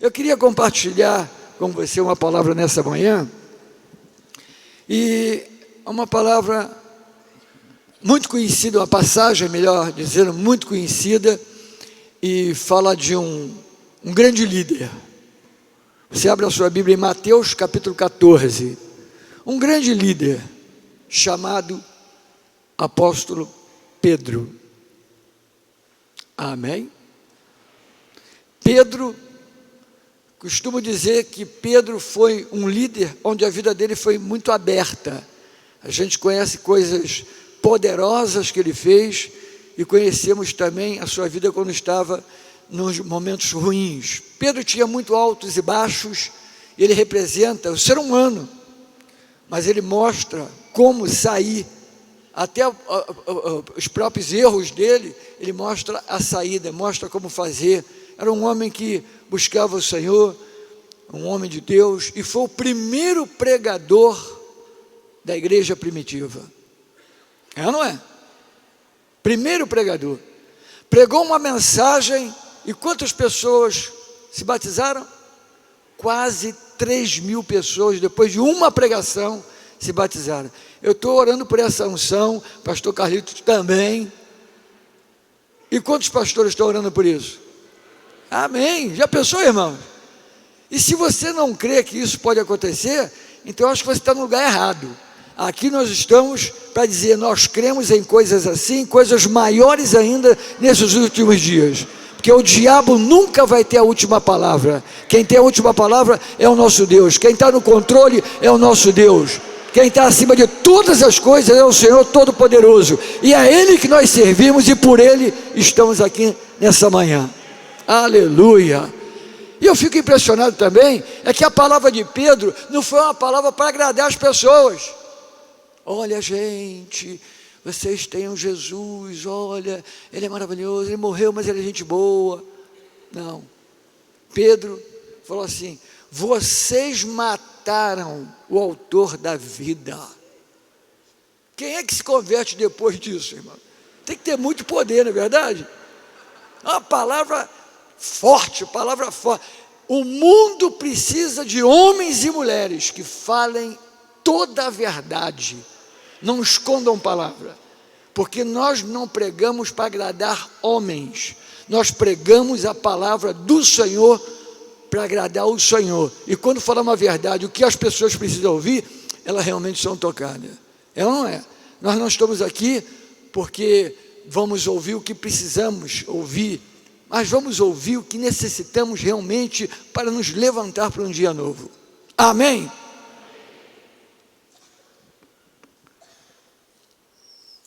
Eu queria compartilhar com você uma palavra nessa manhã, e uma palavra muito conhecida, uma passagem, melhor dizendo, muito conhecida, e fala de um grande líder. Você abre a sua Bíblia em Mateus capítulo 14, um grande líder chamado apóstolo Pedro. Amém? Pedro, costumo dizer que Pedro foi um líder onde a vida dele foi muito aberta. A gente conhece coisas poderosas que ele fez e conhecemos também a sua vida quando estava nos momentos ruins. Pedro tinha muito altos e baixos, ele representa o ser humano, mas ele mostra como sair, até os próprios erros dele, ele mostra a saída, mostra como fazer. Era um homem que buscava o Senhor, um homem de Deus, e foi o primeiro pregador da igreja primitiva. É ou não é? Primeiro pregador. Pregou uma mensagem, e quantas pessoas se batizaram? Quase 3.000 pessoas, depois de uma pregação, se batizaram. Eu estou orando por essa unção, pastor Carlitos também. E quantos pastores estão orando por isso? Amém. Já pensou, irmão? E se você não crê que isso pode acontecer, então eu acho que você está no lugar errado. Aqui nós estamos para dizer, nós cremos em coisas assim, coisas maiores ainda nesses últimos dias. Porque o diabo nunca vai ter a última palavra. Quem tem a última palavra é o nosso Deus. Quem está no controle é o nosso Deus. Quem está acima de todas as coisas é o Senhor Todo-Poderoso. E é Ele que nós servimos e por Ele estamos aqui nessa manhã. Aleluia. E eu fico impressionado também, é que a palavra de Pedro não foi uma palavra para agradar as pessoas. Olha, gente, vocês têm um Jesus, olha, Ele é maravilhoso, Ele morreu, mas Ele é gente boa. Não. Pedro falou assim, vocês mataram o autor da vida. Quem é que se converte depois disso, irmão? Tem que ter muito poder, não é verdade? Uma palavra forte, palavra forte. O mundo precisa de homens e mulheres que falem toda a verdade, não escondam palavra, porque nós não pregamos para agradar homens, nós pregamos a palavra do Senhor para agradar o Senhor. E quando falamos a verdade, o que as pessoas precisam ouvir, elas realmente são tocadas. É ou não é? Nós não estamos aqui porque vamos ouvir o que precisamos ouvir, mas vamos ouvir o que necessitamos realmente para nos levantar para um dia novo. Amém?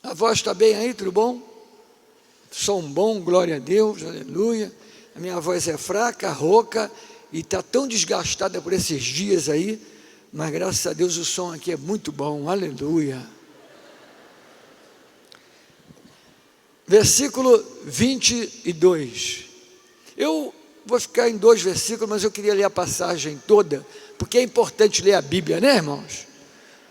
A voz está bem aí, tudo bom? Som bom, glória a Deus, aleluia. A minha voz é fraca, rouca, e está tão desgastada por esses dias aí, mas graças a Deus o som aqui é muito bom, aleluia. Versículo 22. Eu vou ficar em 2 versículos, mas eu queria ler a passagem toda, porque é importante ler a Bíblia, né, irmãos?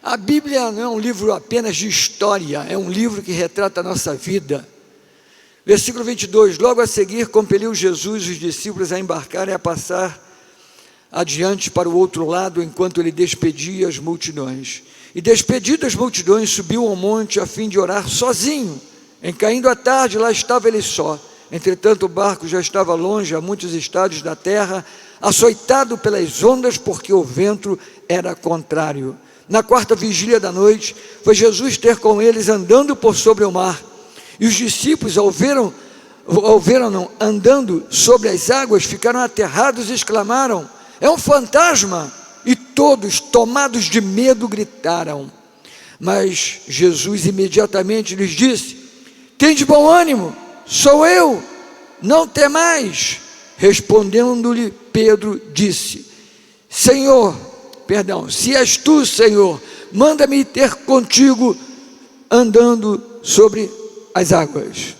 A Bíblia não é um livro apenas de história, é um livro que retrata a nossa vida. Versículo 22, logo a seguir compeliu Jesus os discípulos a embarcar e a passar adiante para o outro lado, enquanto ele despedia as multidões. E despedidas as multidões, subiu ao monte a fim de orar sozinho. Em caindo a tarde, lá estava ele só. Entretanto o barco já estava longe, a muitos estádios da terra, açoitado pelas ondas, porque o vento era contrário. Na 4ª vigília da noite, foi Jesus ter com eles andando por sobre o mar. E os discípulos, ao verem-no andando sobre as águas, ficaram aterrados e exclamaram, é um fantasma! E todos, tomados de medo, gritaram. Mas Jesus imediatamente lhes disse, tende bom ânimo, sou eu, não temais. Respondendo-lhe Pedro, disse, se és tu, Senhor, manda-me ter contigo andando sobre as águas.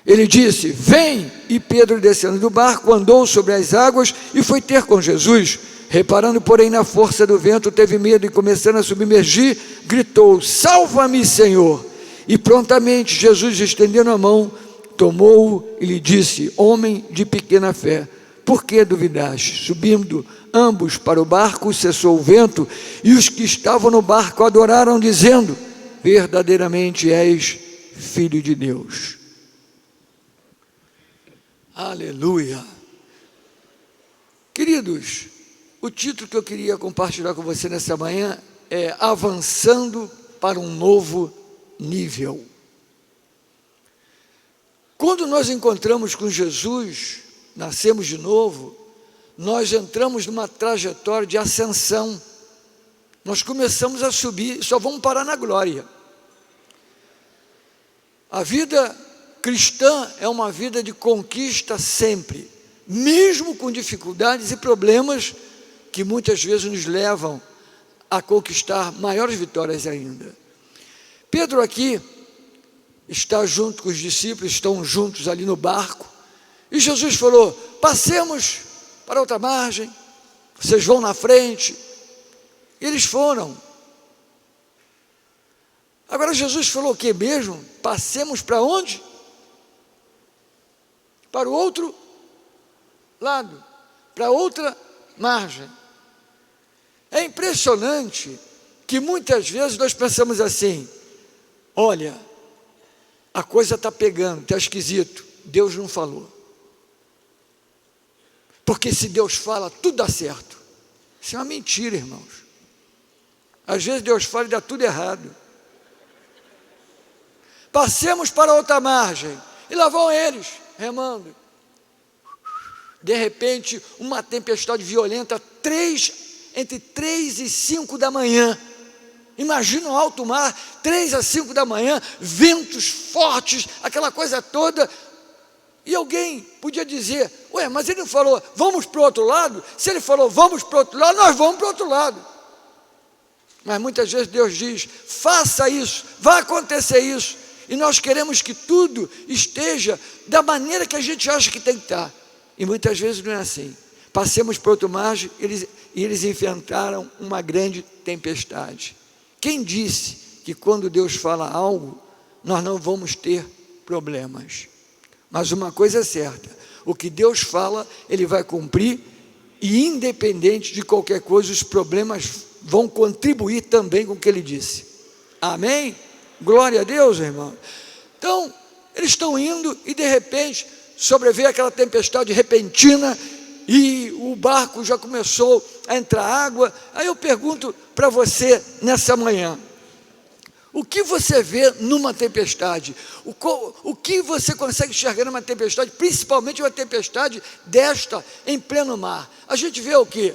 Ele disse, vem, e Pedro, descendo do barco, andou sobre as águas e foi ter com Jesus. Reparando, porém, na força do vento, teve medo e, começando a submergir, gritou, salva-me, Senhor. E prontamente Jesus, estendendo a mão, tomou-o e lhe disse, homem de pequena fé, por que duvidaste? Subindo ambos para o barco, cessou o vento, e os que estavam no barco adoraram, dizendo: verdadeiramente és Filho de Deus. Aleluia. Queridos, o título que eu queria compartilhar com você nessa manhã é Avançando para um Novo Nível. Quando nós encontramos com Jesus, nascemos de novo, nós entramos numa trajetória de ascensão. Nós começamos a subir e só vamos parar na glória. A vida cristã é uma vida de conquista sempre, mesmo com dificuldades e problemas que muitas vezes nos levam a conquistar maiores vitórias ainda. Pedro aqui está junto com os discípulos, estão juntos ali no barco, e Jesus falou: passemos para outra margem, vocês vão na frente. E eles foram. Agora Jesus falou o que mesmo? Passemos para onde? Para o outro lado, para outra margem. É impressionante que muitas vezes nós pensamos assim: olha, a coisa está pegando, está esquisito, Deus não falou. Porque se Deus fala, tudo dá certo. Isso é uma mentira, irmãos. Às vezes Deus fala e dá tudo errado. Passemos para outra margem. E lá vão eles, remando. De repente, uma tempestade violenta, entre 3 e 5 da manhã. Imagina o alto mar, 3 a 5 da manhã, ventos fortes, aquela coisa toda. E alguém podia dizer: ué, mas ele não falou, vamos para o outro lado? Se ele falou, vamos para o outro lado, nós vamos para o outro lado. Mas muitas vezes Deus diz: faça isso, vai acontecer isso. E nós queremos que tudo esteja da maneira que a gente acha que tem que estar. E muitas vezes não é assim. Passemos para outro margem, eles enfrentaram uma grande tempestade. Quem disse que quando Deus fala algo, nós não vamos ter problemas? Mas uma coisa é certa: o que Deus fala, Ele vai cumprir, e independente de qualquer coisa, os problemas vão contribuir também com o que Ele disse. Amém? Glória a Deus, irmão. Então, eles estão indo e de repente sobreveio aquela tempestade repentina e o barco já começou a entrar água. Aí eu pergunto para você nessa manhã: o que você vê numa tempestade? O que você consegue enxergar numa tempestade, principalmente uma tempestade desta em pleno mar? A gente vê o quê?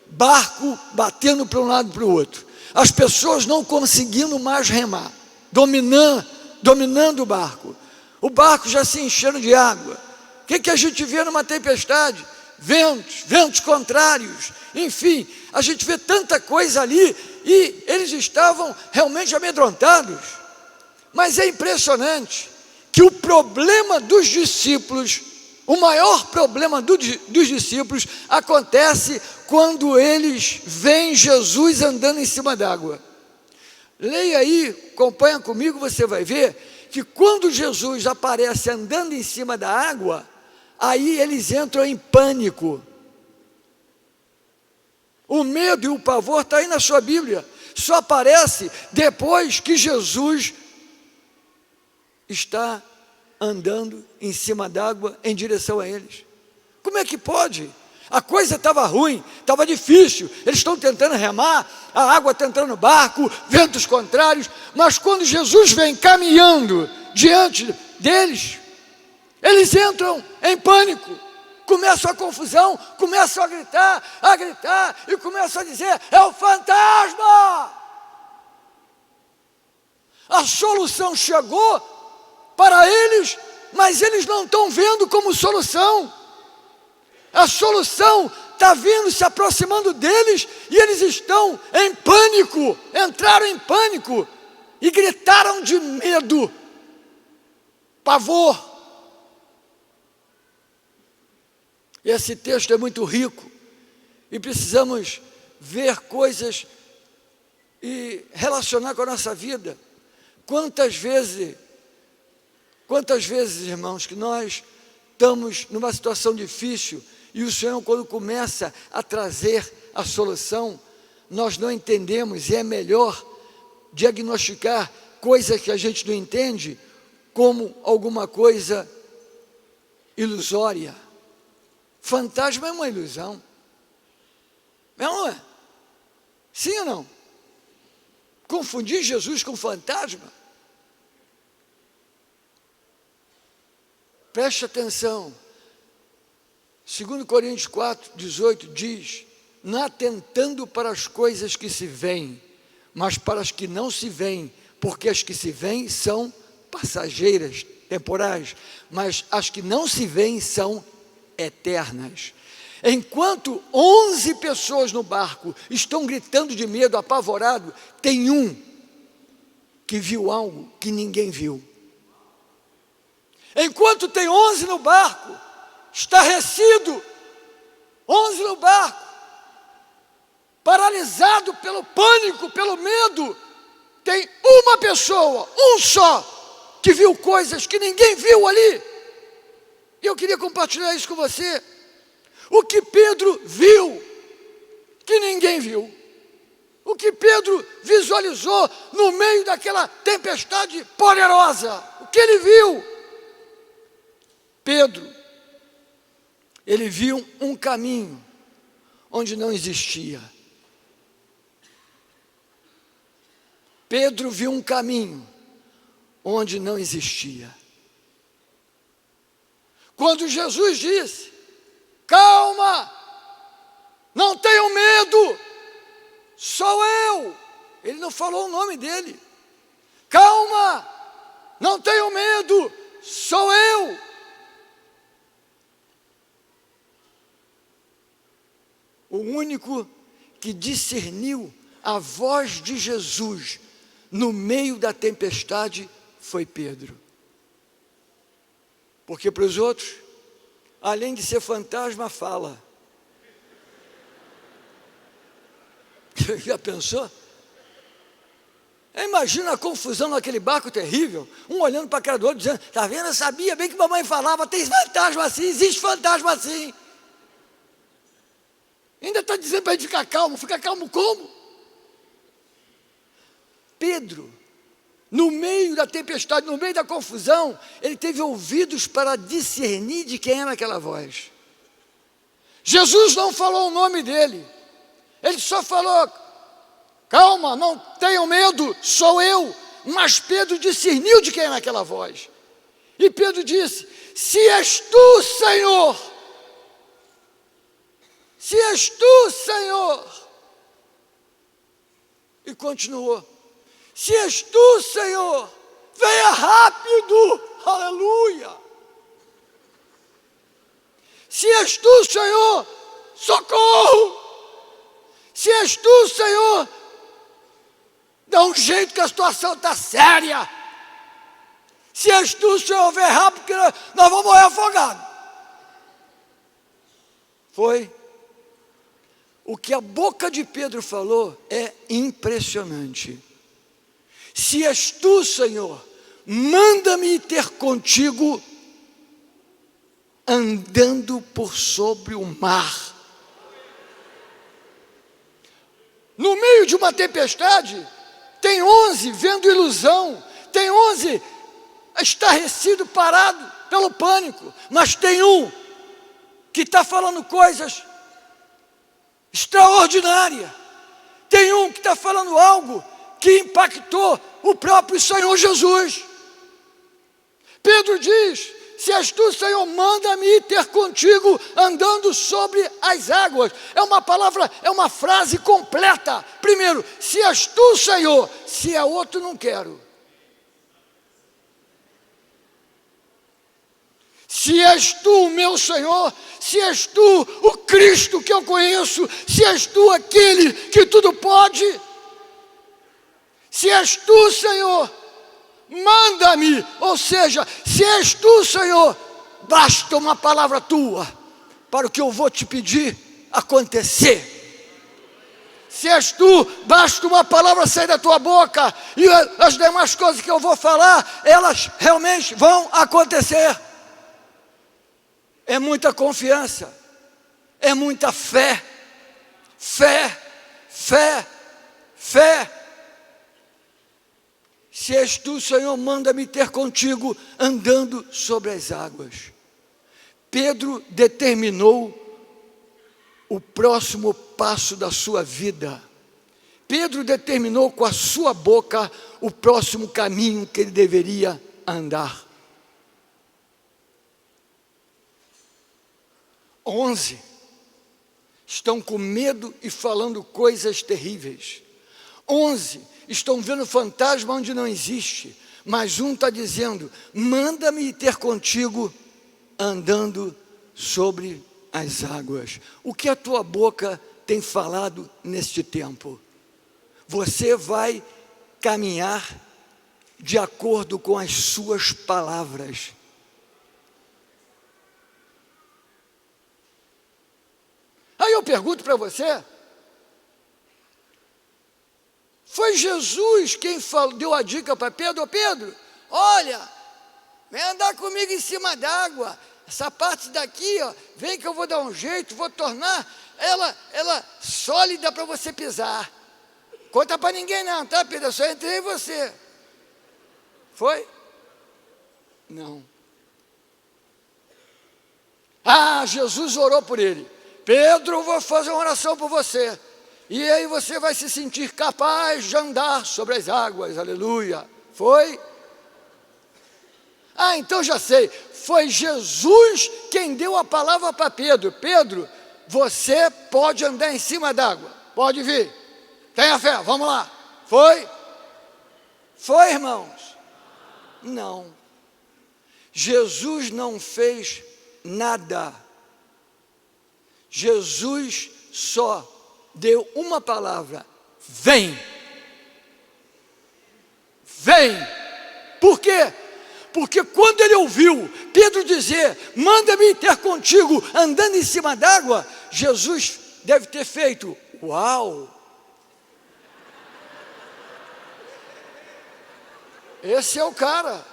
Barco batendo para um lado e para o outro, as pessoas não conseguindo mais remar, dominando o barco já se enchendo de água. O que a gente vê numa tempestade? Ventos contrários, enfim, a gente vê tanta coisa ali, e eles estavam realmente amedrontados. Mas é impressionante que o problema dos discípulos, o maior problema dos discípulos, acontece quando eles veem Jesus andando em cima d'água. Leia aí, acompanha comigo, você vai ver que quando Jesus aparece andando em cima da água, aí eles entram em pânico. O medo e o pavor está aí na sua Bíblia. Só aparece depois que Jesus está andando em cima d'água em direção a eles. Como é que pode? A coisa estava ruim, estava difícil, eles estão tentando remar, a água está entrando no barco, ventos contrários, mas quando Jesus vem caminhando diante deles, eles entram em pânico, começam a confusão, começam a gritar, e começam a dizer: é o fantasma! A solução chegou para eles, mas eles não estão vendo como solução. A solução está vindo, se aproximando deles, e eles estão em pânico, entraram em pânico, e gritaram de medo, pavor. Esse texto é muito rico, e precisamos ver coisas e relacionar com a nossa vida. Quantas vezes, irmãos, que nós estamos numa situação difícil E o Senhor, quando começa a trazer a solução, nós não entendemos, e é melhor diagnosticar coisas que a gente não entende como alguma coisa ilusória. Fantasma é uma ilusão. É ou não é? Sim ou não? Confundir Jesus com fantasma? Preste atenção. 2 Coríntios 4, 18 diz: não atentando para as coisas que se veem, mas para as que não se veem, porque as que se veem são passageiras, temporais, mas as que não se veem são eternas. Enquanto 11 pessoas no barco estão gritando de medo, apavorado, tem um que viu algo que ninguém viu. Enquanto tem 11 no barco, estarrecido, 11 no barco, paralisado pelo pânico, pelo medo, tem uma pessoa, um só, que viu coisas que ninguém viu ali. E eu queria compartilhar isso com você. O que Pedro viu, que ninguém viu. O que Pedro visualizou no meio daquela tempestade poderosa. O que ele viu? Pedro, ele viu um caminho onde não existia. Pedro viu um caminho onde não existia. Quando Jesus disse: calma, não tenham medo, sou eu. Ele não falou o nome dele. Calma, não tenham medo, sou eu. O único que discerniu a voz de Jesus no meio da tempestade foi Pedro. Porque para os outros, além de ser fantasma, fala. Já pensou? Imagina a confusão naquele barco terrível, um olhando para a cara do outro, dizendo: está vendo, eu sabia bem que mamãe falava, tem fantasma assim, existe fantasma assim. Ainda está dizendo para a gente ficar calmo como? Pedro, no meio da tempestade, no meio da confusão, ele teve ouvidos para discernir de quem era aquela voz. Jesus não falou o nome dele, ele só falou: calma, não tenham medo, sou eu. Mas Pedro discerniu de quem era aquela voz. E Pedro disse: se és tu, Senhor, se és tu, Senhor. E continuou: se és tu, Senhor, venha rápido, aleluia. Se és tu, Senhor, socorro. Se és tu, Senhor, dá um jeito que a situação está séria. Se és tu, Senhor, vem rápido, porque nós vamos morrer afogados. Foi. O que a boca de Pedro falou é impressionante. Se és tu, Senhor, manda-me ter contigo andando por sobre o mar. No meio de uma tempestade, tem 11 vendo ilusão, tem 11 estarrecido, parado pelo pânico, mas tem um que está falando coisas extraordinárias, tem um que está falando algo que impactou o próprio Senhor Jesus. Pedro diz: se és tu, Senhor, manda-me ter contigo andando sobre as águas. É uma palavra, é uma frase completa. Primeiro, se és tu, Senhor, se é outro, não quero. Se és tu, meu Senhor, se és tu o Cristo que eu conheço, se és tu aquele que tudo pode, se és tu, Senhor, manda-me. Ou seja, se és tu, Senhor, basta uma palavra tua para o que eu vou te pedir acontecer. Se és tu, basta uma palavra sair da tua boca, e as demais coisas que eu vou falar, elas realmente vão acontecer. É muita confiança. é muita fé, fé, fé, fé. Se és tu, Senhor, manda-me ter contigo andando sobre as águas. Pedro determinou o próximo passo da sua vida. Pedro determinou com a sua boca o próximo caminho que ele deveria andar. 11 estão com medo e falando coisas terríveis. 11 estão vendo fantasma onde não existe. Mas um está dizendo: manda-me ter contigo andando sobre as águas. O que a tua boca tem falado neste tempo? Você vai caminhar de acordo com as suas palavras. Aí eu pergunto para você: foi Jesus quem deu a dica para Pedro? Ô Pedro, olha, vem andar comigo em cima d'água. Essa parte daqui, ó, vem que eu vou dar um jeito, vou tornar ela sólida para você pisar. Conta para ninguém não, tá, Pedro? Eu só entrei em você. Foi? Não. Ah, Jesus orou por ele. Pedro, eu vou fazer uma oração por você. E aí você vai se sentir capaz de andar sobre as águas. Aleluia. Foi? Ah, então já sei. Foi Jesus quem deu a palavra para Pedro. Pedro, você pode andar em cima d'água. Pode vir. Tenha fé, vamos lá. Foi? Foi, irmãos? Não. Jesus não fez nada. Jesus só deu uma palavra: vem. Vem. Por quê? Porque quando ele ouviu Pedro dizer: manda-me ter contigo andando em cima d'água, Jesus deve ter feito: uau! Esse é o cara.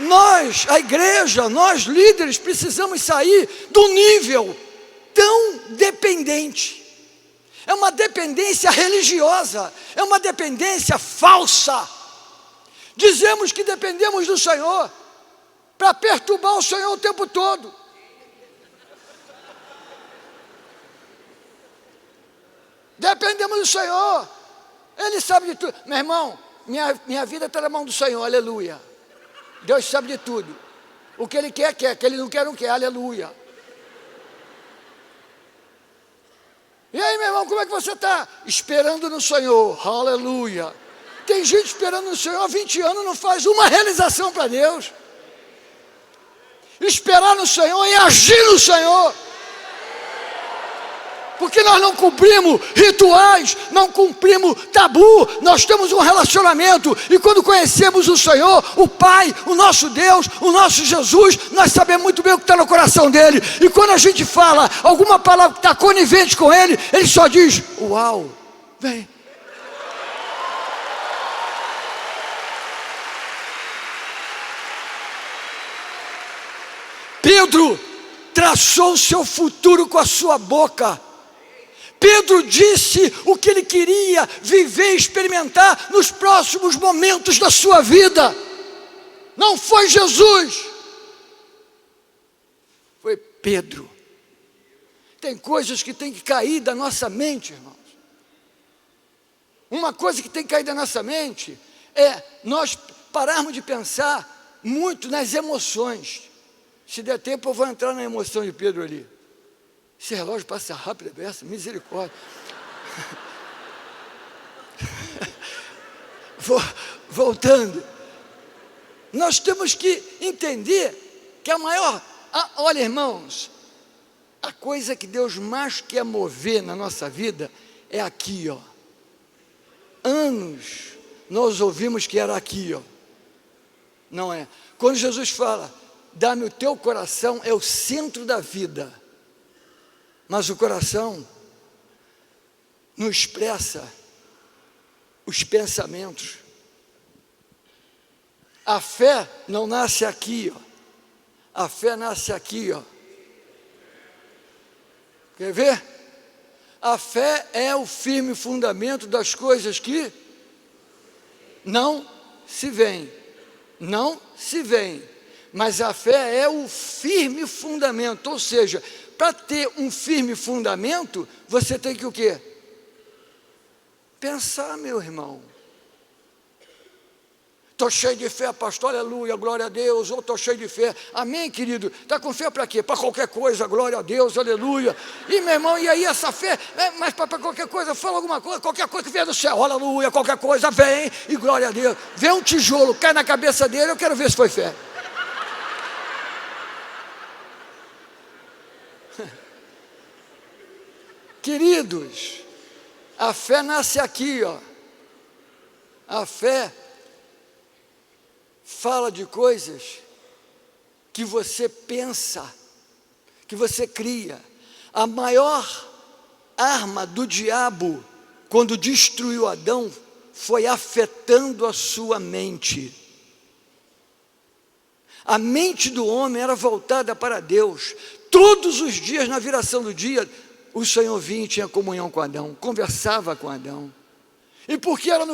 Nós, a igreja, nós líderes, precisamos sair do nível tão dependente. É uma dependência religiosa, é uma dependência falsa. Dizemos que dependemos do Senhor para perturbar o Senhor o tempo todo. Dependemos do Senhor, Ele sabe de tudo. Meu irmão, minha vida está na mão do Senhor, aleluia. Deus sabe de tudo. O que Ele quer, quer. O que Ele não quer, não quer, aleluia. E aí, meu irmão, como é que você está? Esperando no Senhor, aleluia. Tem gente esperando no Senhor há 20 anos, não faz uma realização para Deus. Esperar no Senhor e agir no Senhor. Porque nós não cumprimos rituais, não cumprimos tabu, nós temos um relacionamento, e quando conhecemos o Senhor, o Pai, o nosso Deus, o nosso Jesus, nós sabemos muito bem o que está no coração dele, e quando a gente fala alguma palavra que está conivente com ele, ele só diz: uau, vem. Pedro traçou o seu futuro com a sua boca. Pedro disse o que ele queria viver e experimentar nos próximos momentos da sua vida. Não foi Jesus, foi Pedro. Tem coisas que tem que cair da nossa mente, irmãos. Uma coisa que tem que cair da nossa mente é nós pararmos de pensar muito nas emoções. Se der tempo eu vou entrar na emoção de Pedro ali. Esse relógio passa rápido, beça, misericórdia. Voltando. Nós temos que entender que olha, irmãos, a coisa que Deus mais quer mover na nossa vida é aqui, ó. Anos nós ouvimos que era aqui, ó. Não é? Quando Jesus fala: dá-me o teu coração, é o centro da vida. Mas o coração não expressa os pensamentos. A fé não nasce aqui, ó. A fé nasce aqui, ó. Quer ver? A fé é o firme fundamento das coisas que não se veem. Não se veem. Mas a fé é o firme fundamento. Ou seja, para ter um firme fundamento, você tem que o quê? Pensar, meu irmão. Estou cheio de fé, pastor, aleluia, glória a Deus, ou estou cheio de fé, amém, querido? Está com fé para quê? Para qualquer coisa, glória a Deus, aleluia. E meu irmão, e aí essa fé, mas para qualquer coisa, fala alguma coisa, qualquer coisa que vier do céu, aleluia, qualquer coisa, vem, e glória a Deus. Vê um tijolo, cai na cabeça dele, eu quero ver se foi fé. Queridos, a fé nasce aqui, ó. A fé fala de coisas que você pensa, que você cria. A maior arma do diabo, quando destruiu Adão, foi afetando a sua mente. A mente do homem era voltada para Deus. Todos os dias, na viração do dia, o Senhor vinha e tinha comunhão com Adão, conversava com Adão. E por que era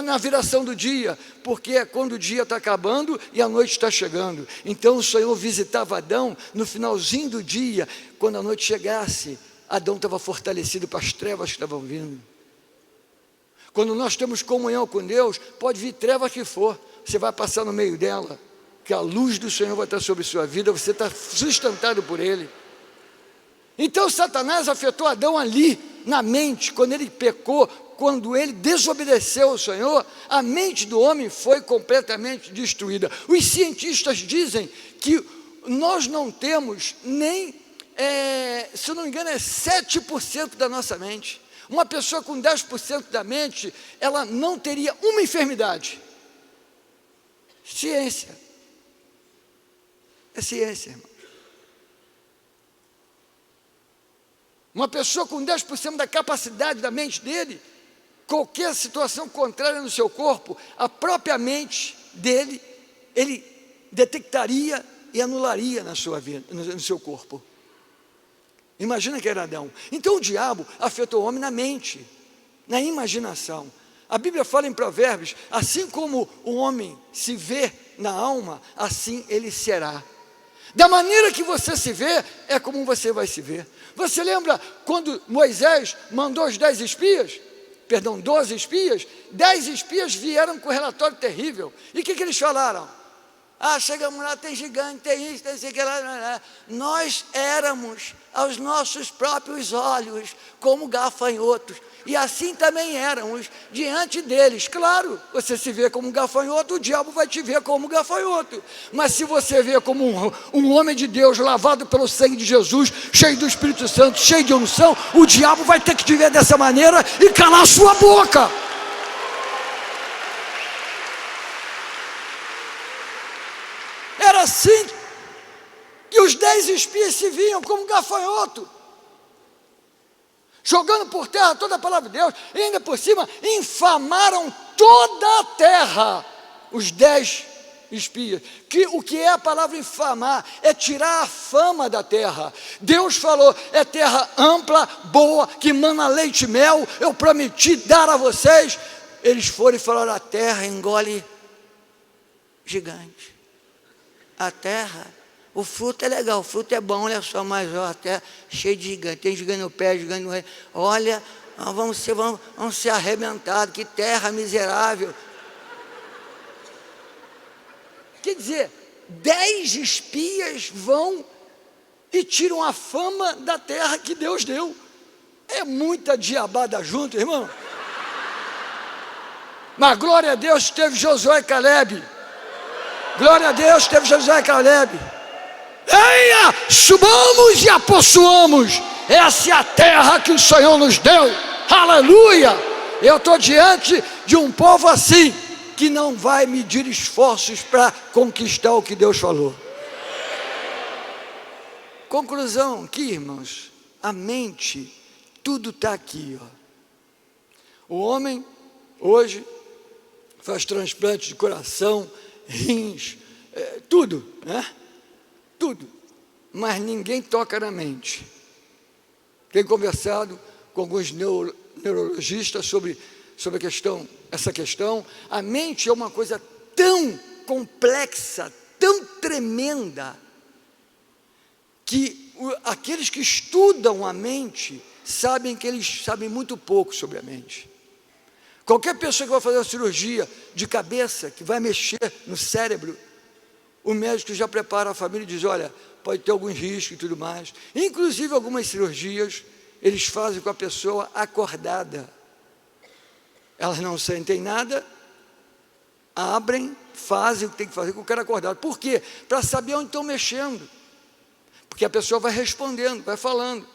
na viração do dia? Porque é quando o dia está acabando e a noite está chegando. Então o Senhor visitava Adão no finalzinho do dia. Quando a noite chegasse, Adão estava fortalecido para as trevas que estavam vindo. Quando nós temos comunhão com Deus, pode vir treva que for, você vai passar no meio dela, que a luz do Senhor vai estar sobre a sua vida, você está sustentado por Ele. Então Satanás afetou Adão ali, na mente, quando ele pecou, quando ele desobedeceu ao Senhor, a mente do homem foi completamente destruída. Os cientistas dizem que nós não temos nem, se eu não me engano, é 7% da nossa mente. Uma pessoa com 10% da mente, ela não teria uma enfermidade. Ciência. É ciência, irmão. Uma pessoa com 10% da capacidade da mente dele, qualquer situação contrária no seu corpo, a própria mente dele, ele detectaria e anularia na sua vida, no seu corpo. Imagina que era Adão. Então o diabo afetou o homem na mente, na imaginação. A Bíblia fala em Provérbios, assim como o homem se vê na alma, assim ele será. Da maneira que você se vê, é como você vai se ver. Você lembra quando Moisés mandou os 12 espias? 10 espias vieram com um relatório terrível. E o que eles falaram? Chegamos lá, tem gigante, tem isso, tem isso, aquilo lá. Nós éramos aos nossos próprios olhos como gafanhotos. E assim também éramos diante deles. Claro, você se vê como um gafanhoto, o diabo vai te ver como um gafanhoto. Mas se você vê como um homem de Deus, lavado pelo sangue de Jesus, cheio do Espírito Santo, cheio de unção, o diabo vai ter que te ver dessa maneira e calar a sua boca. Era assim que os 10 espias se viam como gafanhoto, jogando por terra toda a palavra de Deus, e ainda por cima infamaram toda a terra, os 10 espias. O que é a palavra infamar? É tirar a fama da terra. Deus falou, é terra ampla, boa, que mana leite e mel, eu prometi dar a vocês. Eles foram e falaram, a terra engole gigante. A terra, o fruto é legal, o fruto é bom, olha só, mas a terra cheia de gigante, tem gigante no pé, gigante no rei. Olha, vamos ser arrebentados, que terra miserável. Quer dizer, 10 espias vão e tiram a fama da terra que Deus deu. É muita diabada junto, irmão. Mas glória a Deus, teve Josué e Caleb. Glória a Deus, teve Josué e Caleb. Eia, subamos e a possuamos. Essa é a terra que o Senhor nos deu. Aleluia. Eu estou diante de um povo assim, que não vai medir esforços para conquistar o que Deus falou. Conclusão aqui, irmãos, a mente, tudo está aqui, ó. O homem hoje faz transplante de coração, rins, tudo, né? Tudo. Mas ninguém toca na mente. Tenho conversado com alguns neurologistas sobre essa questão. A mente é uma coisa tão complexa, tão tremenda, que aqueles que estudam a mente sabem que eles sabem muito pouco sobre a mente. Qualquer pessoa que vai fazer uma cirurgia de cabeça, que vai mexer no cérebro, o médico já prepara a família e diz, olha, pode ter alguns riscos e tudo mais. Inclusive, algumas cirurgias, eles fazem com a pessoa acordada. Elas não sentem nada, abrem, fazem o que tem que fazer com o cara acordado. Por quê? Para saber onde estão mexendo. Porque a pessoa vai respondendo, vai falando.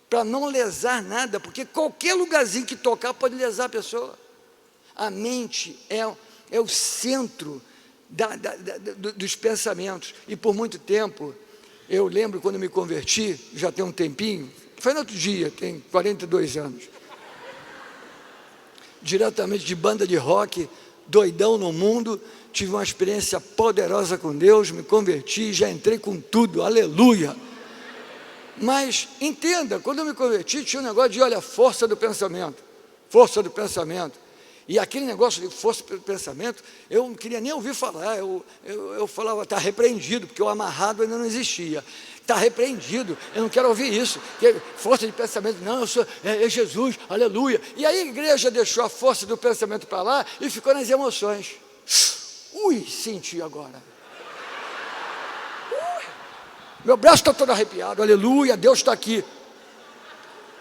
Para não lesar nada, porque qualquer lugarzinho que tocar pode lesar a pessoa. A mente é o centro dos pensamentos. E por muito tempo, eu lembro quando eu me converti, já tem um tempinho, foi no outro dia, tem 42 anos, diretamente de banda de rock, doidão no mundo, tive uma experiência poderosa com Deus, me converti, já entrei com tudo, aleluia. Mas entenda, quando eu me converti, tinha um negócio de, olha, força do pensamento, força do pensamento. E aquele negócio de força do pensamento, eu não queria nem ouvir falar, eu falava, está repreendido, porque o amarrado ainda não existia. Está repreendido, eu não quero ouvir isso, força de pensamento, não, eu sou Jesus, aleluia. E aí a igreja deixou a força do pensamento para lá e ficou nas emoções. Ui, senti agora. Meu braço está todo arrepiado, aleluia, Deus está aqui.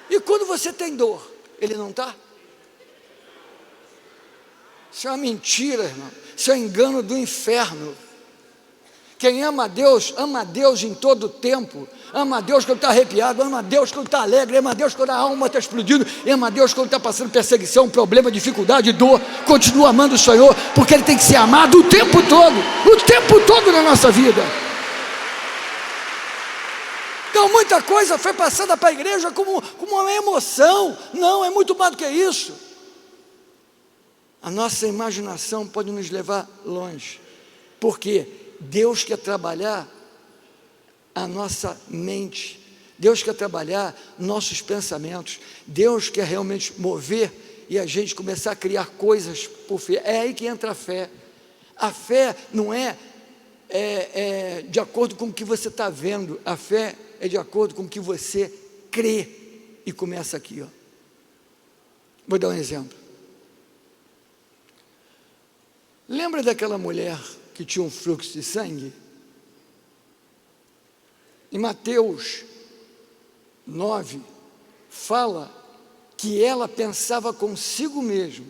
E quando você tem dor, ele não está? Isso é uma mentira, irmão. Isso é um engano do inferno. Quem ama a Deus em todo o tempo. Ama a Deus quando está arrepiado, ama a Deus quando está alegre, ama a Deus quando a alma está explodindo, ama a Deus quando está passando perseguição, problema, dificuldade, dor. Continua amando o Senhor, porque Ele tem que ser amado o tempo todo na nossa vida. Então muita coisa foi passada para a igreja como uma emoção. Não, é muito mais do que isso. A nossa imaginação pode nos levar longe, porque Deus quer trabalhar a nossa mente, Deus quer trabalhar nossos pensamentos, Deus quer realmente mover e a gente começar a criar coisas por fé. É aí que entra a fé. A fé não é de acordo com o que você está vendo, a fé é de acordo com o que você crê. E começa aqui, ó. Vou dar um exemplo. Lembra daquela mulher que tinha um fluxo de sangue? Em Mateus 9, fala que ela pensava consigo mesma,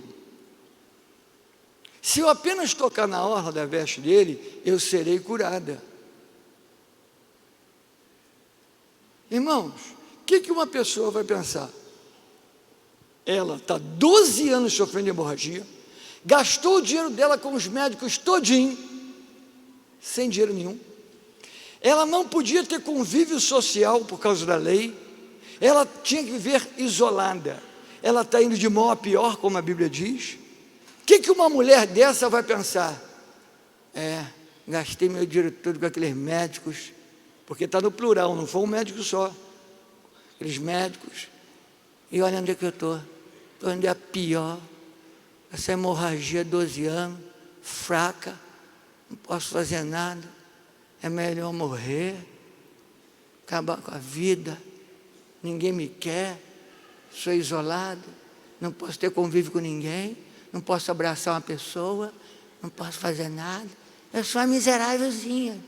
se eu apenas tocar na orla da veste dele, eu serei curada. Irmãos, o que uma pessoa vai pensar? Ela está 12 anos sofrendo de hemorragia, gastou o dinheiro dela com os médicos todinho, sem dinheiro nenhum. Ela não podia ter convívio social por causa da lei. Ela tinha que viver isolada. Ela está indo de mal a pior, como a Bíblia diz. O que uma mulher dessa vai pensar? Gastei meu dinheiro todo com aqueles médicos, porque está no plural, não foi um médico só. Aqueles médicos. E olha onde é que eu estou. Estou onde é a pior. Essa hemorragia, 12 anos, fraca, não posso fazer nada, é melhor morrer, acabar com a vida, ninguém me quer, sou isolado, não posso ter convívio com ninguém, não posso abraçar uma pessoa, não posso fazer nada, eu sou uma miserávelzinha.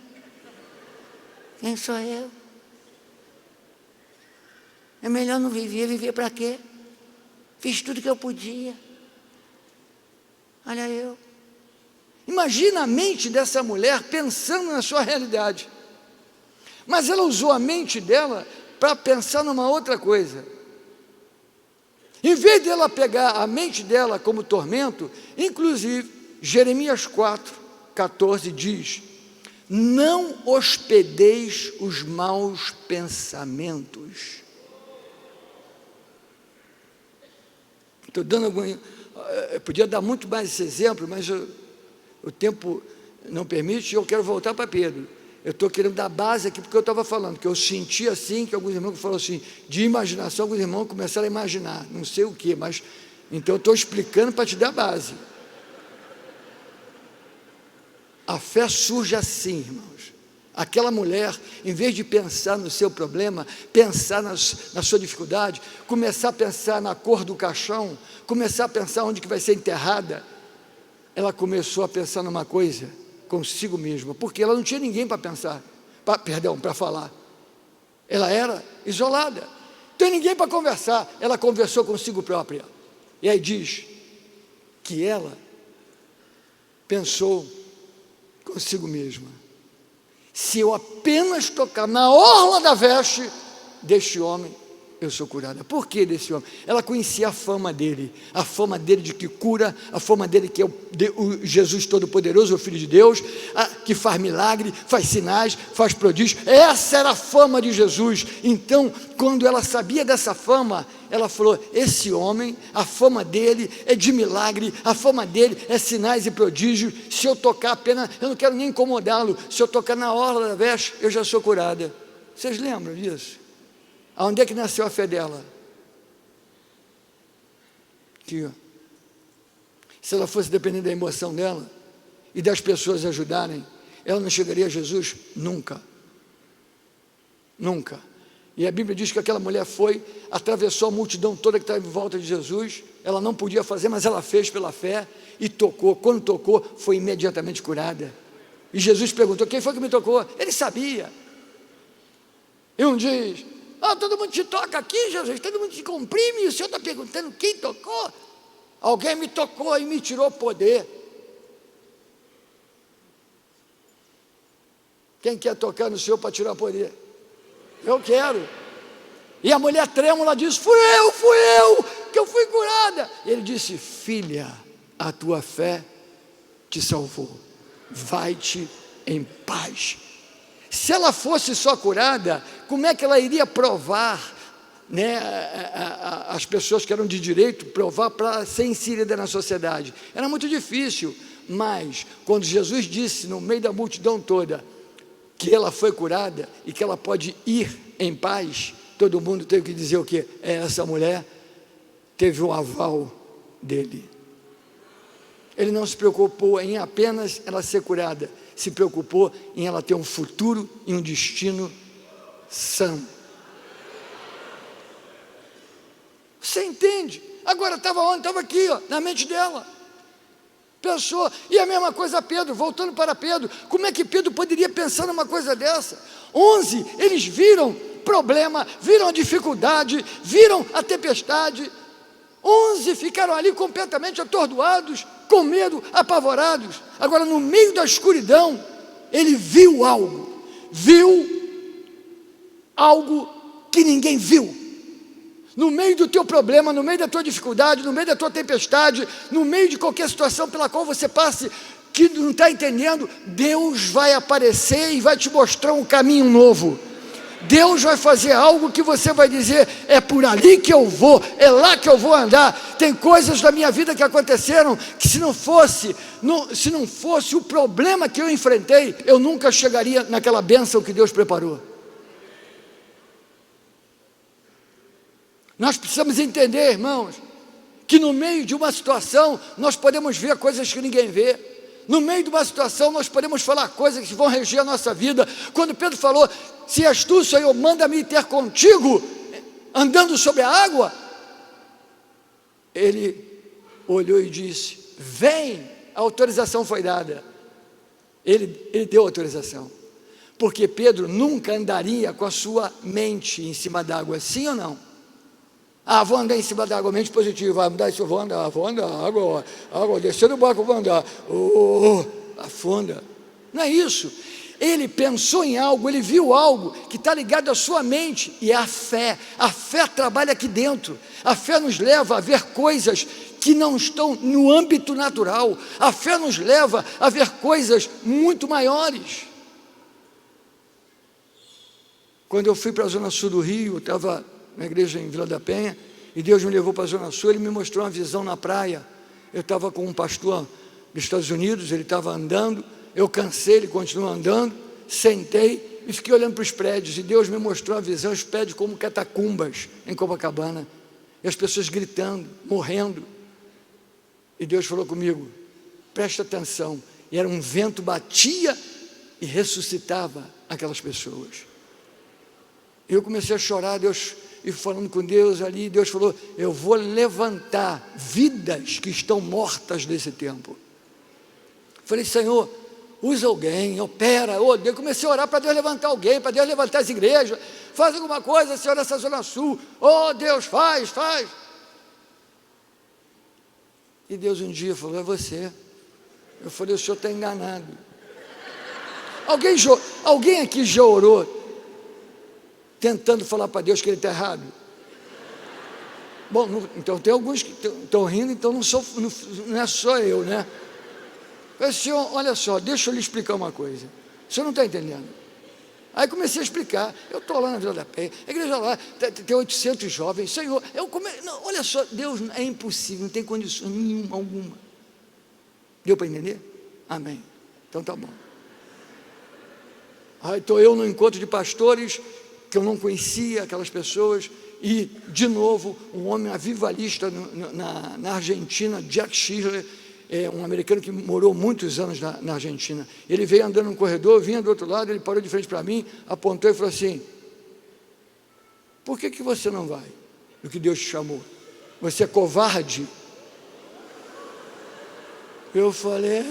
Quem sou eu? É melhor não viver para quê? Fiz tudo que eu podia. Olha eu. Imagina a mente dessa mulher pensando na sua realidade. Mas ela usou a mente dela para pensar numa outra coisa. Em vez dela pegar a mente dela como tormento, inclusive, Jeremias 4:14 diz: não hospedeis os maus pensamentos. Estou dando algum... Eu podia dar muito mais esse exemplo, mas o tempo não permite, eu quero voltar para Pedro. Eu estou querendo dar base aqui, porque eu estava falando, que eu senti assim, que alguns irmãos falaram assim, de imaginação, alguns irmãos começaram a imaginar, não sei o que, mas, então eu estou explicando para te dar base. A fé surge assim, irmãos. Aquela mulher, em vez de pensar no seu problema, pensar na sua dificuldade, começar a pensar na cor do caixão, começar a pensar onde que vai ser enterrada, ela começou a pensar numa coisa consigo mesma, porque ela não tinha ninguém para pensar, para falar. Ela era isolada, não tem ninguém para conversar. Ela conversou consigo própria. E aí diz que ela pensou consigo mesma: se eu apenas tocar na orla da veste deste homem, eu sou curada. Por que desse homem? Ela conhecia a fama dele de que cura, a fama dele que é o Jesus Todo-Poderoso, o Filho de Deus, que faz milagre, faz sinais, faz prodígios. Essa era a fama de Jesus. Então, quando ela sabia dessa fama, ela falou: esse homem, a fama dele é de milagre, a fama dele é sinais e prodígios. Se eu tocar apenas, eu não quero nem incomodá-lo, se eu tocar na orla da veste, eu já sou curada. Vocês lembram disso? Aonde é que nasceu a fé dela? Aqui, ó. Se ela fosse dependendo da emoção dela e das pessoas ajudarem, ela não chegaria a Jesus nunca. Nunca. E a Bíblia diz que aquela mulher foi, atravessou a multidão toda que estava em volta de Jesus. Ela não podia fazer, mas ela fez pela fé e tocou. Quando tocou, foi imediatamente curada. E Jesus perguntou: quem foi que me tocou? Ele sabia. E um diz: todo mundo te toca aqui, Jesus, todo mundo te comprime, e o Senhor está perguntando quem tocou? Alguém me tocou e me tirou poder. Quem quer tocar no Senhor para tirar poder? Eu quero. E a mulher trêmula disse: fui eu, que eu fui curada. Ele disse: filha, a tua fé te salvou, vai-te em paz. Se ela fosse só curada, como é que ela iria provar, né, as pessoas que eram de direito, provar para ser inserida na sociedade? Era muito difícil. Mas quando Jesus disse no meio da multidão toda que ela foi curada e que ela pode ir em paz, todo mundo teve que dizer o quê? Essa mulher teve o aval dele. Ele não se preocupou em apenas ela ser curada, se preocupou em ela ter um futuro e um destino são. Você entende? Agora estava onde? Estava aqui, ó, na mente dela. Pensou. E a mesma coisa Pedro, voltando para Pedro. Como é que Pedro poderia pensar numa coisa dessa? 11, eles viram problema, viram a dificuldade, viram a tempestade. 11 ficaram ali completamente atordoados, com medo, apavorados. Agora, no meio da escuridão, ele viu algo que ninguém viu. No meio do teu problema, no meio da tua dificuldade, no meio da tua tempestade, no meio de qualquer situação pela qual você passe, que não está entendendo, Deus vai aparecer e vai te mostrar um caminho novo. Deus vai fazer algo que você vai dizer: é por ali que eu vou, é lá que eu vou andar. Tem coisas da minha vida que aconteceram que se não fosse o problema que eu enfrentei, eu nunca chegaria naquela bênção que Deus preparou. Nós precisamos entender, irmãos, que no meio de uma situação nós podemos ver coisas que ninguém vê. No meio de uma situação nós podemos falar coisas que vão reger a nossa vida. Quando Pedro falou: se és tu, Senhor, manda-me ter contigo, andando sobre a água, ele olhou e disse: vem. A autorização foi dada. Ele deu autorização, porque Pedro nunca andaria com a sua mente em cima d'água, sim ou não? Vou andar em cima da água, mente positiva, vou andar, água, descendo o barco, vou andar, afunda. Não é isso. Ele pensou em algo, ele viu algo que está ligado à sua mente, e é a fé. A fé trabalha aqui dentro. A fé nos leva a ver coisas que não estão no âmbito natural. A fé nos leva a ver coisas muito maiores. Quando eu fui para a zona sul do Rio, eu estava na igreja em Vila da Penha, e Deus me levou para a zona sul. Ele me mostrou uma visão na praia. Eu estava com um pastor dos Estados Unidos, ele estava andando, Eu cansei, ele continuou andando, sentei e fiquei olhando para os prédios, e Deus me mostrou a visão, os prédios como catacumbas em Copacabana, e as pessoas gritando, morrendo, e Deus falou comigo, presta atenção, e era um vento, batia e ressuscitava aquelas pessoas. Eu comecei a chorar, Deus, e falando com Deus ali, Deus falou, eu vou levantar vidas que estão mortas nesse tempo. Falei, Senhor, usa alguém, opera, Deus, comecei a orar para Deus levantar alguém, para Deus levantar as igrejas, faz alguma coisa, Senhor, nessa Zona Sul, Deus, faz. E Deus um dia falou, é você. Eu falei, o senhor está enganado. Alguém aqui já orou tentando falar para Deus que ele está errado? Bom, então tem alguns que estão rindo, então não é só eu, né? Eu disse, senhor, olha só, deixa eu lhe explicar uma coisa. O senhor não está entendendo? Aí comecei a explicar, eu estou lá na Vila da Penha, a igreja lá tem 800 jovens, Senhor, não, olha só, Deus é impossível, não tem condição nenhuma, alguma. Deu para entender? Amém. Então tá bom. Aí estou eu no encontro de pastores, que eu não conhecia aquelas pessoas, e de novo, um homem avivalista na Argentina, Jack Schiller, um americano que morou muitos anos na Argentina. Ele veio andando no corredor, vinha do outro lado, ele parou de frente para mim, apontou e falou assim, por que você não vai no que Deus te chamou? Você é covarde? Eu falei,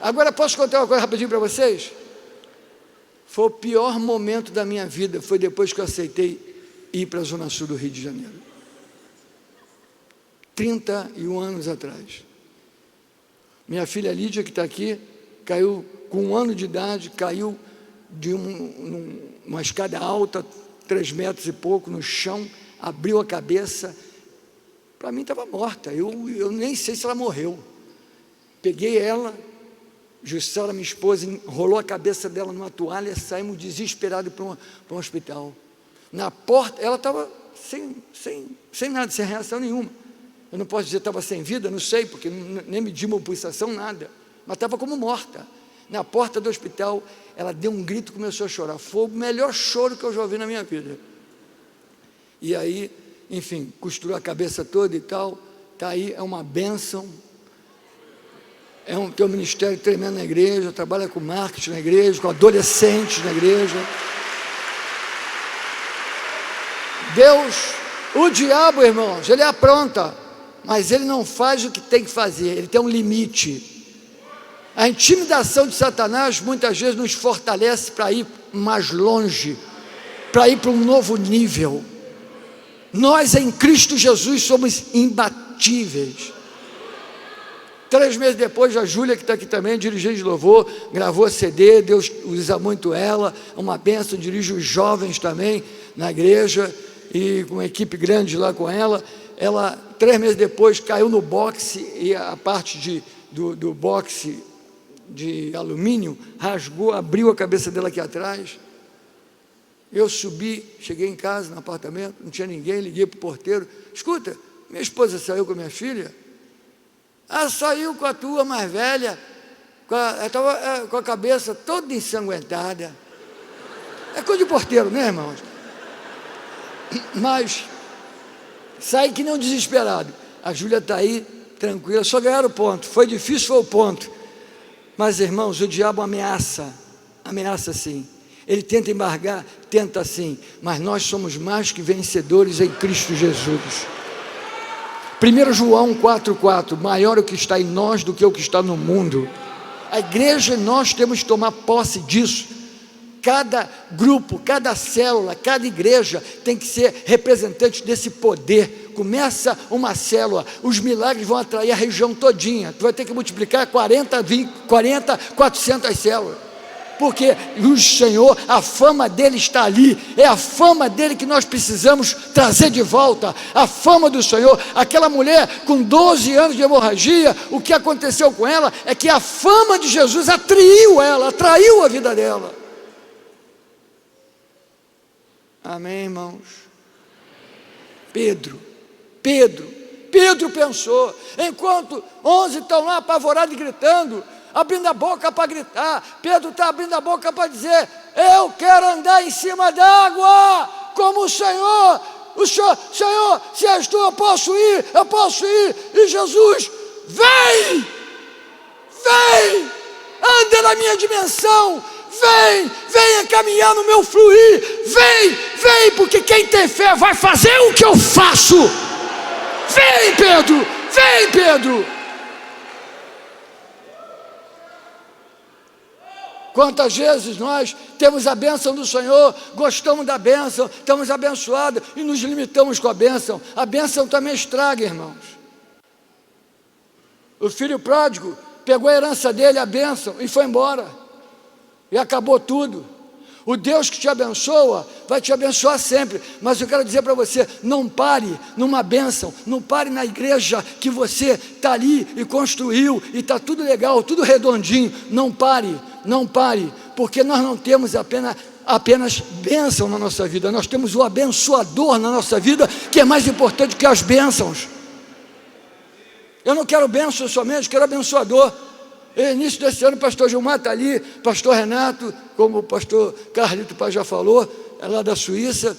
agora posso contar uma coisa rapidinho para vocês? Foi o pior momento da minha vida, foi depois que eu aceitei ir para a Zona Sul do Rio de Janeiro, 31 anos atrás. Minha filha Lídia, que está aqui, caiu com 1 ano de idade, caiu de uma escada alta, 3 metros e pouco, no chão, abriu a cabeça, para mim estava morta, eu nem sei se ela morreu. Peguei ela, Jussara, minha esposa, enrolou a cabeça dela numa toalha, saímos desesperados para um hospital. Na porta, ela estava sem nada, sem reação nenhuma. Eu não posso dizer que estava sem vida, não sei, porque nem medimos uma pulsação, nada. Mas estava como morta. Na porta do hospital, ela deu um grito e começou a chorar. Foi o melhor choro que eu já ouvi na minha vida. E aí, enfim, costurou a cabeça toda e tal. Está aí, é uma bênção. Tem um ministério tremendo na igreja, trabalha com marketing na igreja, com adolescentes na igreja. Deus, o diabo, irmãos, ele apronta, mas ele não faz o que tem que fazer, ele tem um limite. A intimidação de Satanás muitas vezes nos fortalece para ir mais longe, para ir para um novo nível. Nós em Cristo Jesus somos imbatíveis. 3 meses depois, a Júlia, que está aqui também, dirigente de louvor, gravou a CD, Deus usa muito ela, uma bênção, dirige os jovens também na igreja, e com uma equipe grande lá com ela. Ela, 3 meses depois, caiu no boxe, e a parte do boxe de alumínio rasgou, abriu a cabeça dela aqui atrás. Eu subi, cheguei em casa, no apartamento, não tinha ninguém, liguei para o porteiro, escuta, minha esposa saiu com a minha filha? Ela saiu com a tua mais velha, ela estava com a cabeça toda ensanguentada. É coisa de porteiro, né, irmãos? Mas saí que nem um desesperado. A Júlia está aí, tranquila, só ganharam o ponto. Foi difícil, foi o ponto. Mas, irmãos, o diabo ameaça sim. Ele tenta embargar, tenta sim. Mas nós somos mais que vencedores em Cristo Jesus. 1 João 4,4, maior o que está em nós do que o que está no mundo. A igreja, nós temos que tomar posse disso. Cada grupo, cada célula, cada igreja tem que ser representante desse poder. Começa uma célula, os milagres vão atrair a região todinha. Tu vai ter que multiplicar 40, 400 células. Porque o Senhor, a fama dele está ali, é a fama dele que nós precisamos trazer de volta, a fama do Senhor. Aquela mulher com 12 anos de hemorragia, o que aconteceu com ela é que a fama de Jesus atraiu ela, atraiu a vida dela. Amém, irmãos? Pedro, Pedro pensou, enquanto 11 estão lá apavorados e gritando, abrindo a boca para gritar, Pedro está abrindo a boca para dizer: eu quero andar em cima d'água, como o Senhor, Senhor, se és tu, eu posso ir, e Jesus, vem, anda na minha dimensão, venha caminhar no meu fluir, vem, porque quem tem fé vai fazer o que eu faço. Vem Pedro. Quantas vezes nós temos a bênção do Senhor, gostamos da bênção, estamos abençoados e nos limitamos com a bênção. A bênção também estraga, irmãos. O filho pródigo pegou a herança dele, a bênção, e foi embora, e acabou tudo. O Deus que te abençoa, vai te abençoar sempre, mas eu quero dizer para você, não pare numa bênção, não pare na igreja que você está ali e construiu, e está tudo legal, tudo redondinho, não pare, porque nós não temos apenas bênção na nossa vida, nós temos o abençoador na nossa vida, que é mais importante que as bênçãos. Eu não quero bênção somente, quero abençoador. Início desse ano, o pastor Gilmar está ali, pastor Renato, como o pastor Carlito Pai já falou, é lá da Suíça,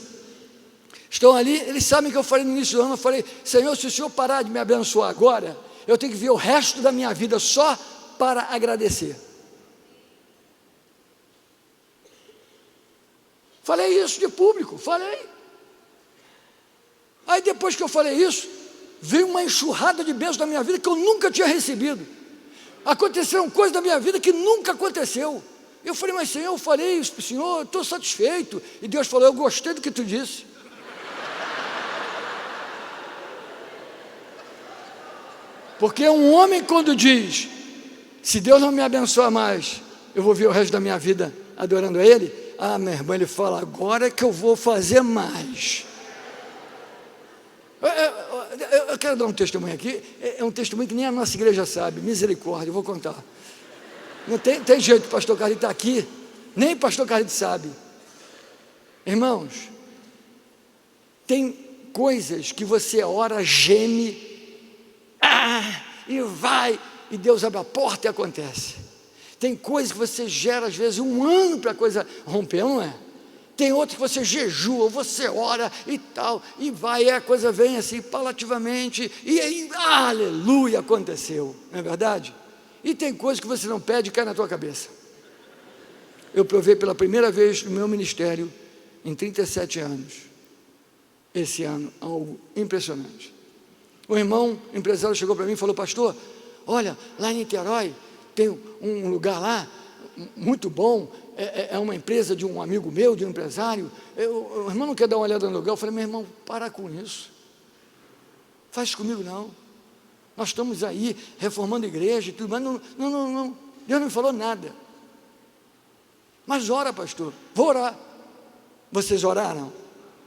estão ali, eles sabem que eu falei no início do ano, eu falei: Senhor, se o Senhor parar de me abençoar agora, eu tenho que ver o resto da minha vida só para agradecer. Falei isso de público, falei. Aí depois que eu falei isso, veio uma enxurrada de bênçãos na minha vida que eu nunca tinha recebido. Aconteceram coisas na minha vida que nunca aconteceu. Eu falei: mas Senhor, eu falei isso para o Senhor, eu estou satisfeito. E Deus falou: eu gostei do que tu disse. Porque um homem, quando diz: se Deus não me abençoar mais, eu vou ver o resto da minha vida adorando a Ele. Ah, meu irmão, ele fala: agora é que eu vou fazer mais. Eu quero dar um testemunho aqui, é um testemunho que nem a nossa igreja sabe, misericórdia, eu vou contar. Não tem jeito, o pastor Carlito está aqui, nem o pastor Carlito sabe. Irmãos, tem coisas que você ora, geme, e vai, e Deus abre a porta e acontece. Tem coisas que você gera às vezes um ano para a coisa romper, não é? Tem outros que você jejua, você ora e tal, e vai, e a coisa vem assim, paulativamente, e aí, aleluia, aconteceu, não é verdade? E tem coisas que você não pede e cai na tua cabeça. Eu provei pela primeira vez no meu ministério, em 37 anos, esse ano, algo impressionante. O irmão empresário chegou para mim e falou: pastor, olha, lá em Niterói, tem um lugar lá, muito bom, é uma empresa de um amigo meu, de um empresário, o irmão não quer dar uma olhada no lugar. Eu falei: meu irmão, para com isso, faz comigo não, nós estamos aí reformando a igreja e tudo, mas não, Deus não me falou nada. Mas ora, pastor. Vou orar. Vocês oraram?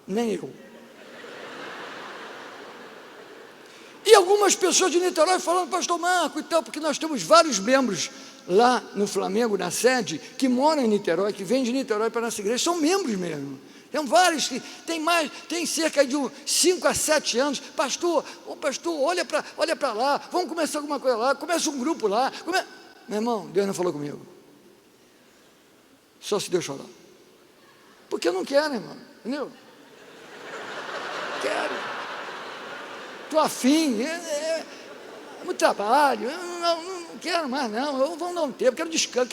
Nem eu. E algumas pessoas de Niterói falando: pastor Marco e tal, porque nós temos vários membros lá no Flamengo, na sede, que moram em Niterói, que vêm de Niterói para a nossa igreja, são membros mesmo. Tem vários que tem cerca de 5 a 7 anos. Pastor, olha para lá, vamos começar alguma coisa lá, começa um grupo lá. Meu irmão, Deus não falou comigo. Só se Deus falar. Porque eu não quero, irmão, entendeu? Quero. Estou afim, é muito trabalho, não quero mais não, vamos dar um tempo, quero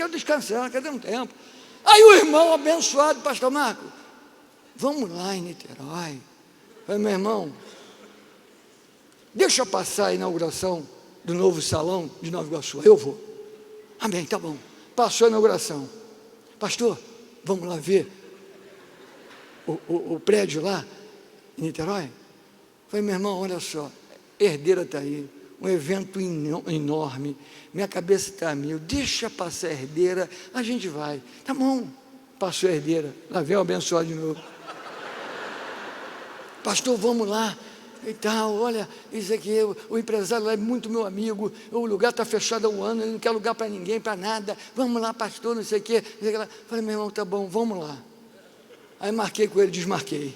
descansar, quero dar um tempo. Aí o irmão abençoado, pastor Marco, vamos lá em Niterói. Eu falei: meu irmão, deixa passar a inauguração do novo salão de Nova Iguaçu, eu vou. Amém, tá bom. Passou a inauguração. Pastor, vamos lá ver o prédio lá em Niterói? Eu falei: meu irmão, olha só, Herdeira está aí, um evento enorme, minha cabeça está a mil, deixa passar a Herdeira, a gente vai. Tá bom, passou a Herdeira, lá vem o abençoado de novo. Pastor, vamos lá e tal, olha, isso aqui, o empresário lá é muito meu amigo, o lugar está fechado há um ano, ele não quer lugar para ninguém, para nada, vamos lá, pastor, não sei o quê. Falei: meu irmão, tá bom, vamos lá. Aí marquei com ele, desmarquei.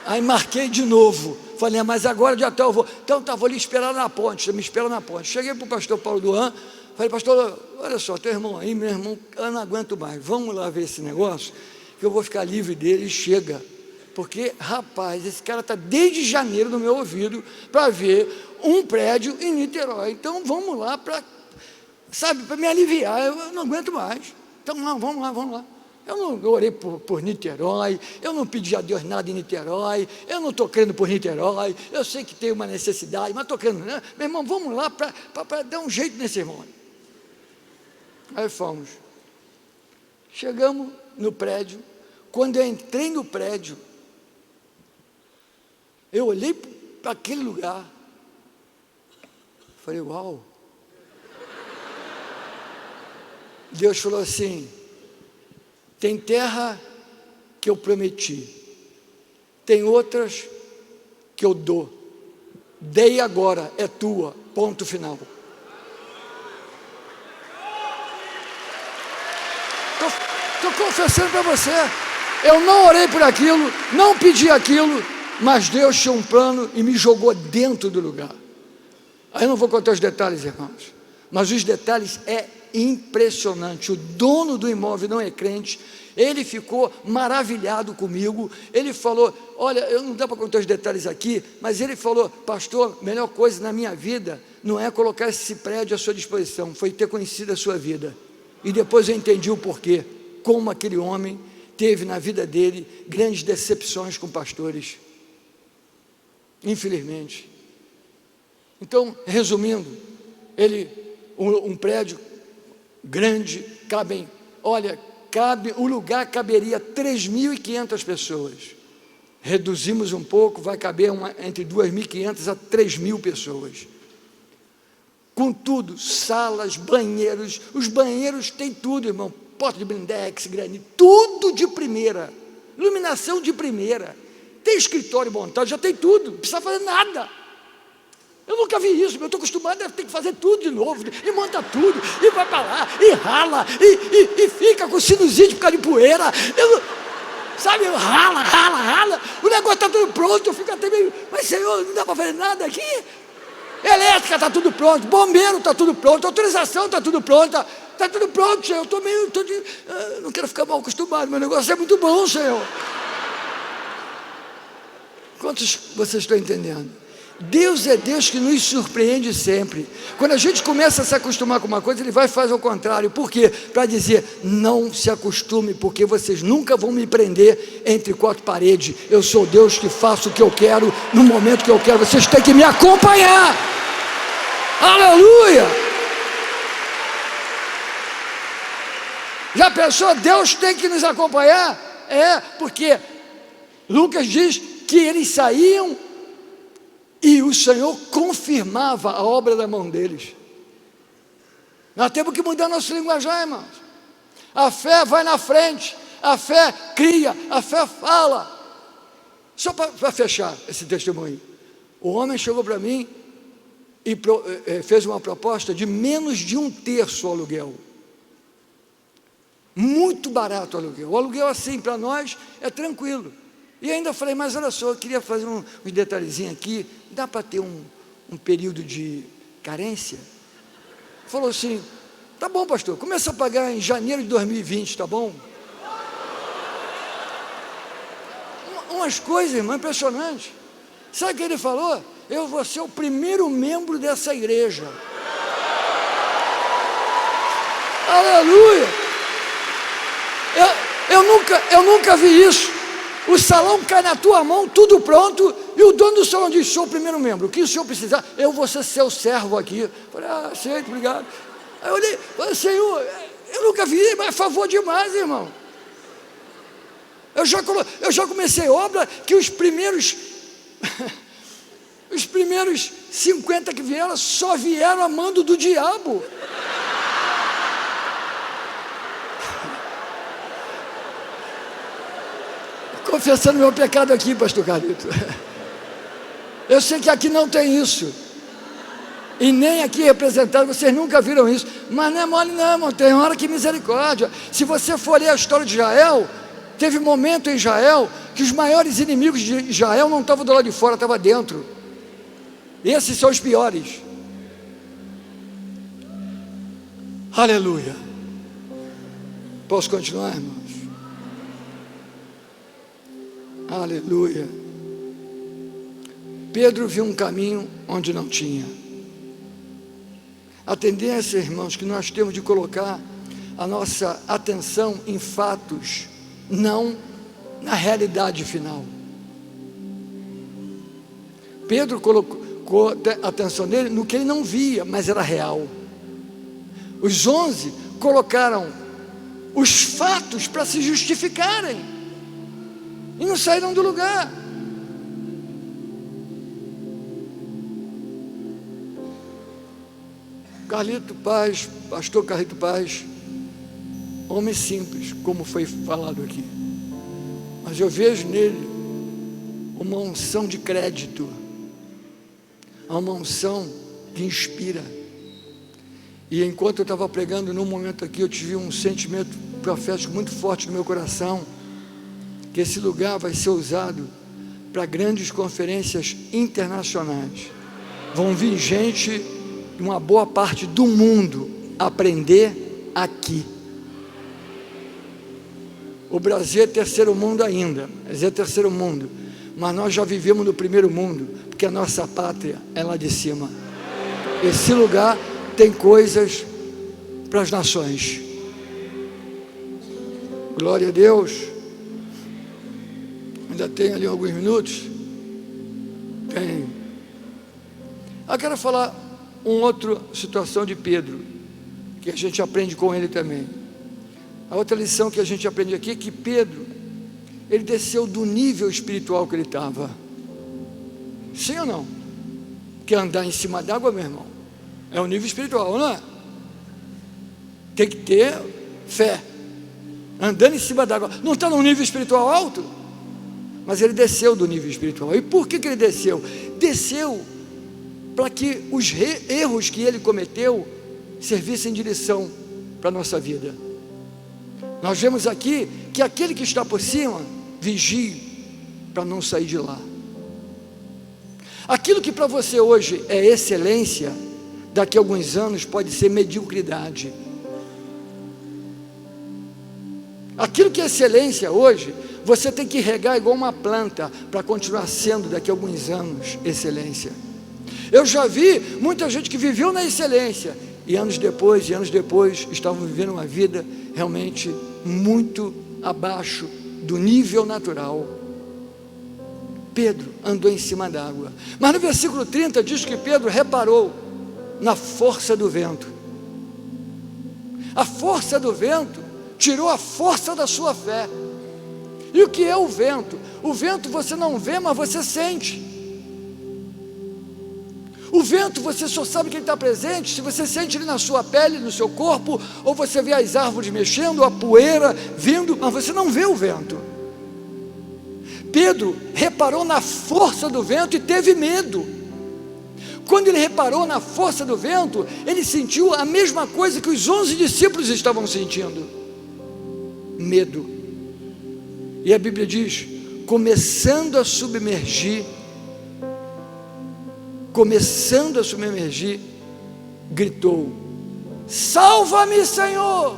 Aí marquei de novo, Falei, mas agora dia tal eu vou. Então tá, vou lhe esperar na ponte, me espera na ponte. Cheguei para o pastor Paulo Duran, falei, pastor, olha só, teu irmão aí, meu irmão, eu não aguento mais, vamos lá ver esse negócio, que eu vou ficar livre dele, e chega. Porque, rapaz, esse cara está desde janeiro no meu ouvido para ver um prédio em Niterói. Então vamos lá para me aliviar, eu não aguento mais. Então não, vamos lá. Eu não orei por Niterói, eu não pedi a Deus nada em Niterói, eu não estou crendo por Niterói, eu sei que tem uma necessidade, mas estou crendo, né? Meu irmão, vamos lá para dar um jeito nesse irmão. Aí fomos. Chegamos no prédio. Quando eu entrei no prédio, eu olhei para aquele lugar, falei, uau. Deus falou assim, tem terra que eu prometi, tem outras que eu dou, dei agora, é tua, ponto final. Estou confessando para você, eu não orei por aquilo, não pedi aquilo, mas Deus tinha um plano e me jogou dentro do lugar. Aí eu não vou contar os detalhes, irmãos, mas os detalhes é impressionante. O dono do imóvel não é crente, ele ficou maravilhado comigo, ele falou, olha, eu não dá para contar os detalhes aqui, mas ele falou, pastor, melhor coisa na minha vida não é colocar esse prédio à sua disposição, foi ter conhecido a sua vida, e depois eu entendi o porquê, como aquele homem teve na vida dele grandes decepções com pastores, infelizmente. Então, resumindo, um prédio grande, o lugar caberia 3.500 pessoas, reduzimos um pouco, vai caber entre 2.500 a 3.000 pessoas, com tudo, salas, banheiros, os banheiros tem tudo, irmão, porta de blindex, granito, tudo de primeira, iluminação de primeira, tem escritório montado, já tem tudo, não precisa fazer nada. Eu nunca vi isso, eu estou acostumado a ter que fazer tudo de novo, e monta tudo, e vai para lá, e rala, e fica com sinusite por causa de poeira, rala, o negócio está tudo pronto, eu fico até meio, mas Senhor, não dá para fazer nada aqui? Elétrica está tudo pronto, bombeiro está tudo pronto, autorização está tudo pronta, está tudo pronto, Senhor, não quero ficar mal acostumado, meu negócio é muito bom, Senhor. Quantos vocês estão entendendo? Deus é Deus que nos surpreende sempre. Quando a gente começa a se acostumar com uma coisa, Ele vai fazer o contrário. Por quê? Para dizer, não se acostume, porque vocês nunca vão me prender entre quatro paredes. Eu sou Deus que faço o que eu quero, no momento que eu quero. Vocês têm que me acompanhar. Aleluia! Já pensou? Deus tem que nos acompanhar? Porque Lucas diz que eles saíam e o Senhor confirmava a obra da mão deles. Nós temos que mudar nosso linguajar, irmãos. A fé vai na frente, a fé cria, a fé fala. Só para fechar esse testemunho, o homem chegou para mim e fez uma proposta de menos de 1/3 o aluguel. Muito barato o aluguel. O aluguel assim para nós é tranquilo. E ainda falei, mas olha só, eu queria fazer uns detalhezinhos aqui, dá para ter um período de carência? Falou assim, tá bom pastor, começa a pagar em janeiro de 2020, tá bom? Umas coisas, irmão, impressionantes. Sabe o que ele falou? Eu vou ser o primeiro membro dessa igreja. Aleluia! Eu nunca vi isso. O salão cai na tua mão, tudo pronto, e o dono do salão diz, sou o primeiro membro, o que o senhor precisar, eu vou ser seu servo aqui. Falei, aceito, obrigado. Aí eu olhei, falei, Senhor, eu nunca vi, mas é favor demais, irmão. Eu já comecei obra que os primeiros 50 que vieram, só vieram a mando do diabo. Confessando meu pecado aqui, pastor Carlito. Eu sei que aqui não tem isso, e nem aqui representado, vocês nunca viram isso, mas não é mole não, irmão, tem hora que misericórdia. Se você for ler a história de Israel, Teve momento em Israel que os maiores inimigos de Israel não estavam do lado de fora, estavam dentro. Esses são os piores. Aleluia. Posso continuar, irmãos? Aleluia. Pedro viu um caminho onde não tinha. A tendência, irmãos, que nós temos de colocar a nossa atenção em fatos, não na realidade final. Pedro colocou a atenção dele no que ele não via, mas era real. Os 11 colocaram os fatos para se justificarem e não saíram do lugar. Carlito Paz, pastor Carlito Paz, homem simples, como foi falado aqui, mas eu vejo nele uma unção de crédito, uma unção que inspira. E enquanto eu estava pregando, num momento aqui, eu tive um sentimento profético muito forte no meu coração, que esse lugar vai ser usado para grandes conferências internacionais. Vão vir gente de uma boa parte do mundo aprender aqui. O Brasil é terceiro mundo ainda, mas é terceiro mundo, mas nós já vivemos no primeiro mundo, porque a nossa pátria é lá de cima. Esse lugar tem coisas para as nações. Glória a Deus. Ainda tem ali alguns minutos? Tem. Eu quero falar uma outra situação de Pedro, que a gente aprende com ele também. A outra lição que a gente aprende aqui é que Pedro, ele desceu do nível espiritual que ele estava. Sim ou não? Porque andar em cima d'água, meu irmão, é um nível espiritual, não é? Tem que ter fé. Andando em cima d'água, não está num nível espiritual alto? Mas ele desceu do nível espiritual. E por que ele desceu? Desceu para que os erros que ele cometeu servissem de lição para a nossa vida. Nós vemos aqui que aquele que está por cima, vigie para não sair de lá. Aquilo que para você hoje é excelência, daqui a alguns anos pode ser mediocridade. Aquilo que é excelência hoje, você tem que regar igual uma planta, para continuar sendo daqui a alguns anos excelência. Eu já vi muita gente que viveu na excelência, e anos depois, estavam vivendo uma vida realmente muito abaixo do nível natural. Pedro andou em cima d'água, mas no versículo 30 diz que Pedro reparou na força do vento. A força do vento tirou a força da sua fé. E o que é o vento? O vento você não vê, mas você sente. O vento você só sabe que ele está presente se você sente ele na sua pele, no seu corpo, ou você vê as árvores mexendo, a poeira vindo, mas você não vê o vento. Pedro reparou na força do vento e teve medo. Quando ele reparou na força do vento, ele sentiu a mesma coisa que os 11 discípulos estavam sentindo: medo. E a Bíblia diz, começando a submergir, gritou: salva-me, Senhor!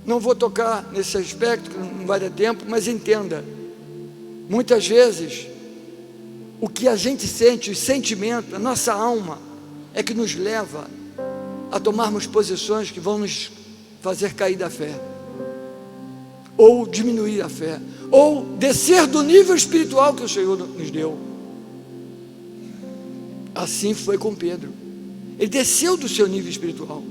Não vou tocar nesse aspecto, que não vai dar tempo, mas entenda, muitas vezes, o que a gente sente, os sentimentos, a nossa alma, é que nos leva a tomarmos posições que vão nos fazer cair da fé, ou diminuir a fé, ou descer do nível espiritual que o Senhor nos deu. Assim foi com Pedro, ele desceu do seu nível espiritual.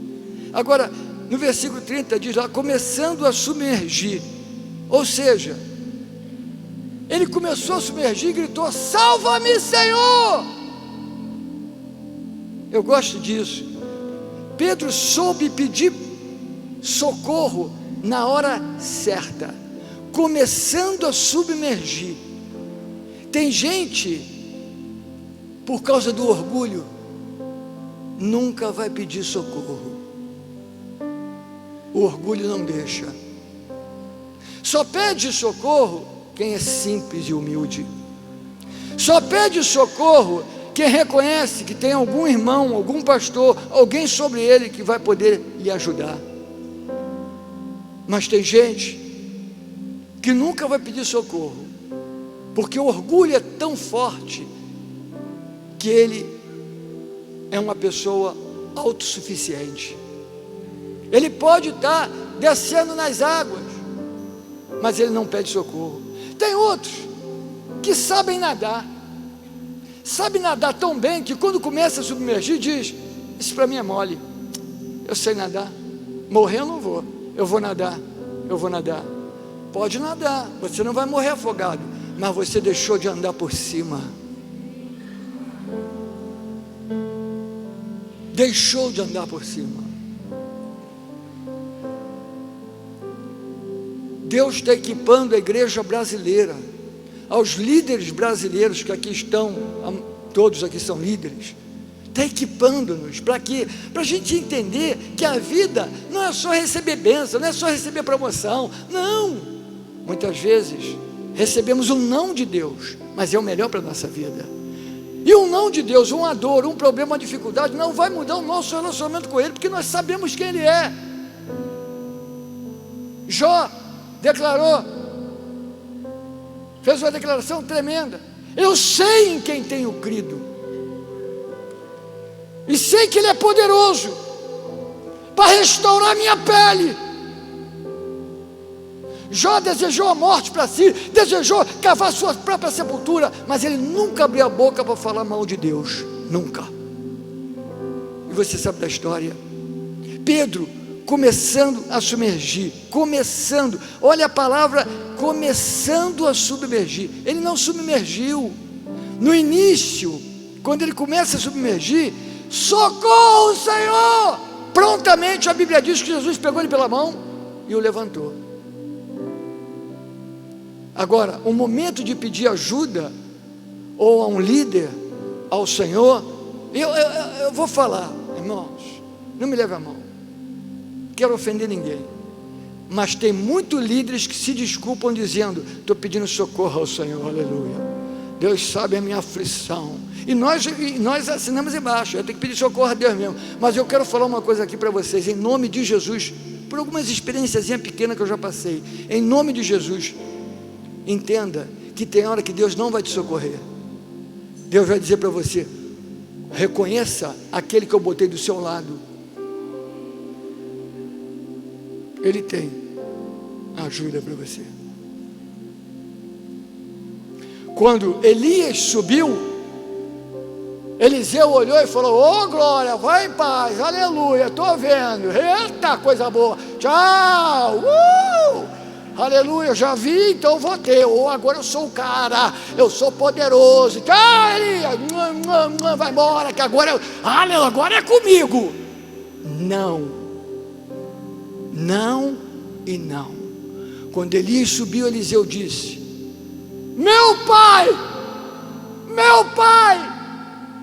Agora, no versículo 30 diz lá, começando a submergir, ou seja, ele começou a submergir e gritou: salva-me, Senhor! Eu gosto disso. Pedro soube pedir socorro na hora certa, começando a submergir. Tem gente, por causa do orgulho, nunca vai pedir socorro. O orgulho não deixa. Só pede socorro quem é simples e humilde. Só pede socorro quem reconhece que tem algum irmão, algum pastor, alguém sobre ele que vai poder lhe ajudar. Mas tem gente que nunca vai pedir socorro, porque o orgulho é tão forte que ele é uma pessoa autossuficiente. Ele pode estar descendo nas águas, mas ele não pede socorro. Tem outros que sabem nadar tão bem que quando começa a submergir diz: isso para mim é mole, eu sei nadar, morrer eu não vou, eu vou nadar. Pode nadar, você não vai morrer afogado, mas você deixou de andar por cima. Deixou de andar por cima. Deus está equipando a igreja brasileira, aos líderes brasileiros que aqui estão, todos aqui são líderes, está equipando-nos para quê? Para a gente entender que a vida não é só receber bênção, não é só receber promoção, não. Muitas vezes recebemos um não de Deus, mas é o melhor para a nossa vida. E um não de Deus, uma dor, um problema, uma dificuldade, não vai mudar o nosso relacionamento com Ele, porque nós sabemos quem Ele é. Jó declarou, fez uma declaração tremenda: eu sei em quem tenho crido, e sei que Ele é poderoso para restaurar minha pele. Jó desejou a morte para si, desejou cavar sua própria sepultura, mas ele nunca abriu a boca para falar mal de Deus, nunca. E você sabe da história, Pedro começando a submergir, olha a palavra, começando a submergir, ele não submergiu, no início, quando ele começa a submergir, socorro Senhor, prontamente a Bíblia diz que Jesus pegou ele pela mão e o levantou. Agora, o momento de pedir ajuda, ou a um líder, ao Senhor, eu vou falar, irmãos, não me leve a mão, quero ofender ninguém, mas tem muitos líderes que se desculpam dizendo: estou pedindo socorro ao Senhor, aleluia, Deus sabe a minha aflição, e nós assinamos embaixo, eu tenho que pedir socorro a Deus mesmo, mas eu quero falar uma coisa aqui para vocês, em nome de Jesus, por algumas experiências pequenas que eu já passei, em nome de Jesus, entenda que tem hora que Deus não vai te socorrer. Deus vai dizer para você: reconheça aquele que eu botei do seu lado, Ele tem ajuda para você. Quando Elias subiu, Eliseu olhou e falou: ô glória, vai em paz, aleluia, estou vendo, eita coisa boa, tchau, aleluia, já vi, então vou ter, ou agora eu sou o cara, eu sou poderoso, tchau Elias, vai embora, que agora agora é comigo. Não e não. Quando Elias subiu, Eliseu disse: meu pai,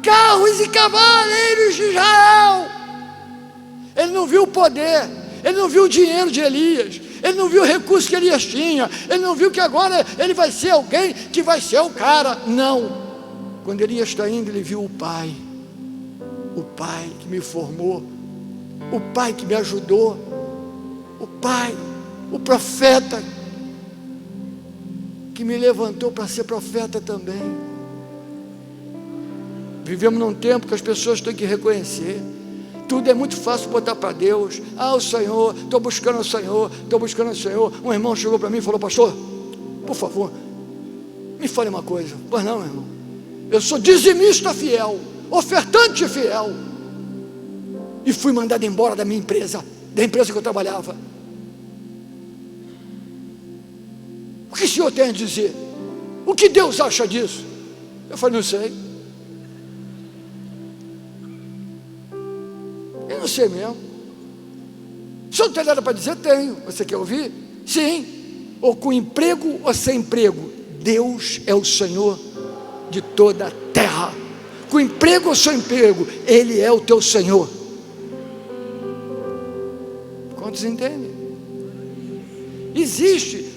carros e cavaleiros de Israel. Ele não viu o poder, ele não viu o dinheiro de Elias, ele não viu o recurso que Elias tinha, ele não viu que agora ele vai ser alguém que vai ser o cara, não. Quando Elias está indo, ele viu o pai que me formou, o pai que me ajudou, o pai, o profeta que me levantou para ser profeta também. Vivemos num tempo que as pessoas têm que reconhecer, tudo é muito fácil botar para Deus. O Senhor, estou buscando o Senhor. Um irmão chegou para mim e falou: pastor, por favor, me fale uma coisa. Pois não, irmão, eu sou dizimista fiel, ofertante fiel, e fui mandado embora da minha empresa, da empresa que eu trabalhava. O que o senhor tem a dizer? O que Deus acha disso? Eu falei: não sei. Eu não sei mesmo. O senhor não tem nada para dizer? Tenho. Você quer ouvir? Sim. Ou com emprego ou sem emprego, Deus é o Senhor de toda a terra. Com emprego ou sem emprego, Ele é o teu Senhor. Quantos entendem? Existe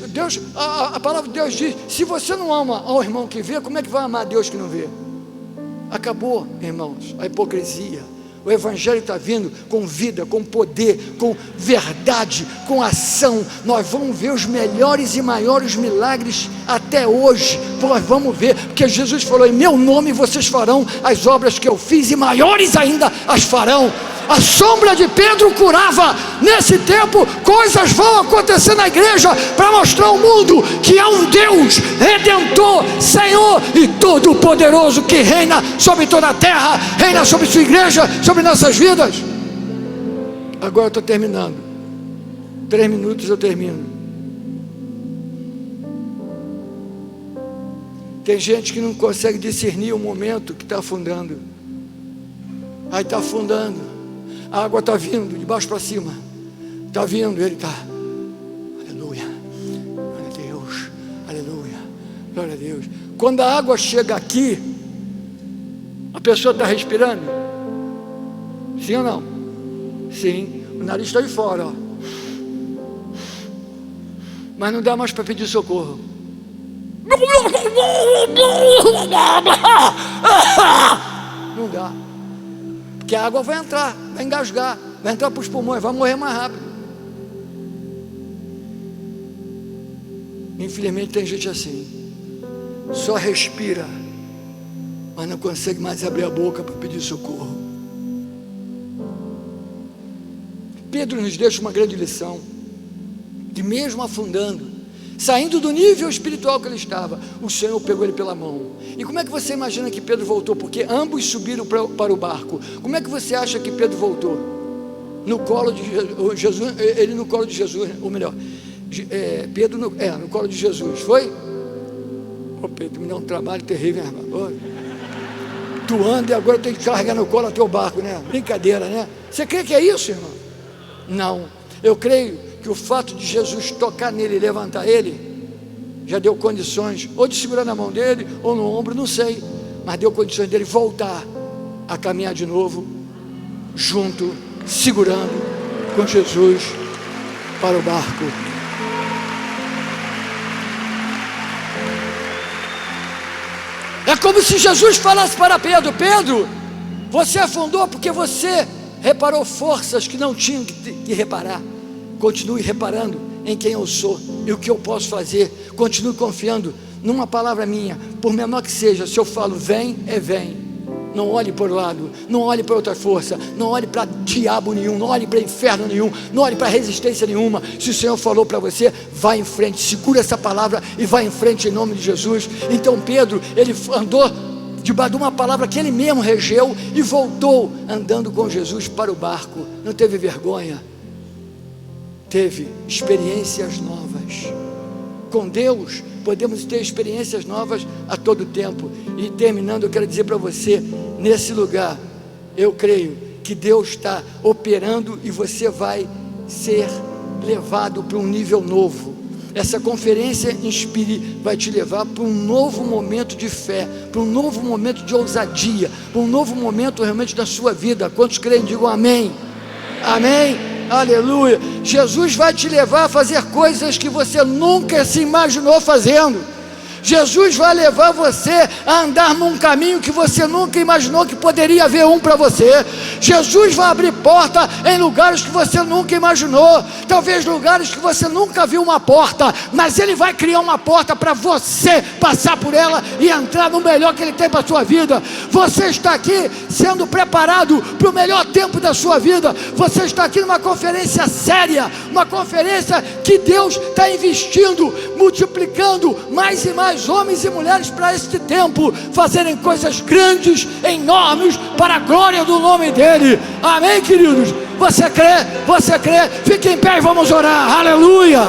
Deus, a palavra de Deus diz: se você não ama ao irmão que vê, como é que vai amar a Deus que não vê? Acabou, irmãos, a hipocrisia. O Evangelho está vindo com vida, com poder, com verdade, com ação. Nós vamos ver os melhores e maiores milagres até hoje. Nós vamos ver, porque Jesus falou: em meu nome vocês farão as obras que eu fiz, e maiores ainda as farão. A sombra de Pedro curava. Nesse tempo, coisas vão acontecer na igreja para mostrar ao mundo que há um Deus Redentor, Senhor e Todo-Poderoso, que reina sobre toda a terra, reina sobre sua igreja, sobre nossas vidas. Agora eu estou terminando. 3 minutos eu termino. Tem gente que não consegue discernir o momento que está afundando. Aí está afundando. A água está vindo de baixo para cima. Está vindo, ele está. Aleluia. Glória a Deus. Aleluia. Glória a Deus. Quando a água chega aqui, a pessoa está respirando? Sim ou não? Sim. O nariz está de fora, ó. Mas não dá mais para pedir socorro. Não dá. Porque a água vai entrar, vai engasgar, vai entrar para os pulmões, vai morrer mais rápido. Infelizmente tem gente assim, só respira, mas não consegue mais abrir a boca para pedir socorro. Pedro nos deixa uma grande lição, que mesmo afundando, saindo do nível espiritual que ele estava, o Senhor pegou ele pela mão. E como é que você imagina que Pedro voltou? Porque ambos subiram para o barco. Como é que você acha que Pedro voltou? No colo de Jesus, ele no colo de Jesus, ou melhor, Pedro no colo de Jesus, foi? Ô Pedro, me dá um trabalho terrível, né, irmão? Tu anda e agora tem que carregar no colo até o barco, né? Brincadeira, né? Você crê que é isso, irmão? Não, eu creio que o fato de Jesus tocar nele e levantar ele, já deu condições, ou de segurar na mão dele, ou no ombro, não sei, mas deu condições dele voltar a caminhar de novo, junto, segurando com Jesus para o barco. É como se Jesus falasse para Pedro: Pedro, você afundou porque você reparou forças que não tinham que reparar. Continue reparando em quem eu sou e o que eu posso fazer. Continue confiando numa palavra minha, por menor que seja. Se eu falo vem, é vem. Não olhe para o lado, não olhe para outra força, não olhe para diabo nenhum, não olhe para inferno nenhum, não olhe para resistência nenhuma. Se o Senhor falou para você, vai em frente, segura essa palavra e vai em frente em nome de Jesus. Então Pedro, ele andou debaixo de uma palavra que ele mesmo regeu e voltou andando com Jesus para o barco. Não teve vergonha, teve experiências novas. Com Deus podemos ter experiências novas a todo tempo. E terminando, eu quero dizer para você, nesse lugar, eu creio que Deus está operando e você vai ser levado para um nível novo. Essa conferência Inspire vai te levar para um novo momento de fé, para um novo momento de ousadia, para um novo momento realmente da sua vida. Quantos creem, digam amém. Amém. Aleluia. Jesus vai te levar a fazer coisas que você nunca se imaginou fazendo. Jesus vai levar você a andar num caminho que você nunca imaginou que poderia haver um para você. Jesus vai abrir porta em lugares que você nunca imaginou, talvez lugares que você nunca viu uma porta, mas Ele vai criar uma porta para você passar por ela e entrar no melhor que Ele tem para a sua vida. Você está aqui sendo preparado para o melhor tempo da sua vida. Você está aqui numa conferência séria, uma conferência que Deus está investindo, multiplicando mais e mais homens e mulheres para este tempo, fazerem coisas grandes, enormes, para a glória do nome dEle. Amém, queridos? Você crê? Você crê? Fique em pé e vamos orar. Aleluia.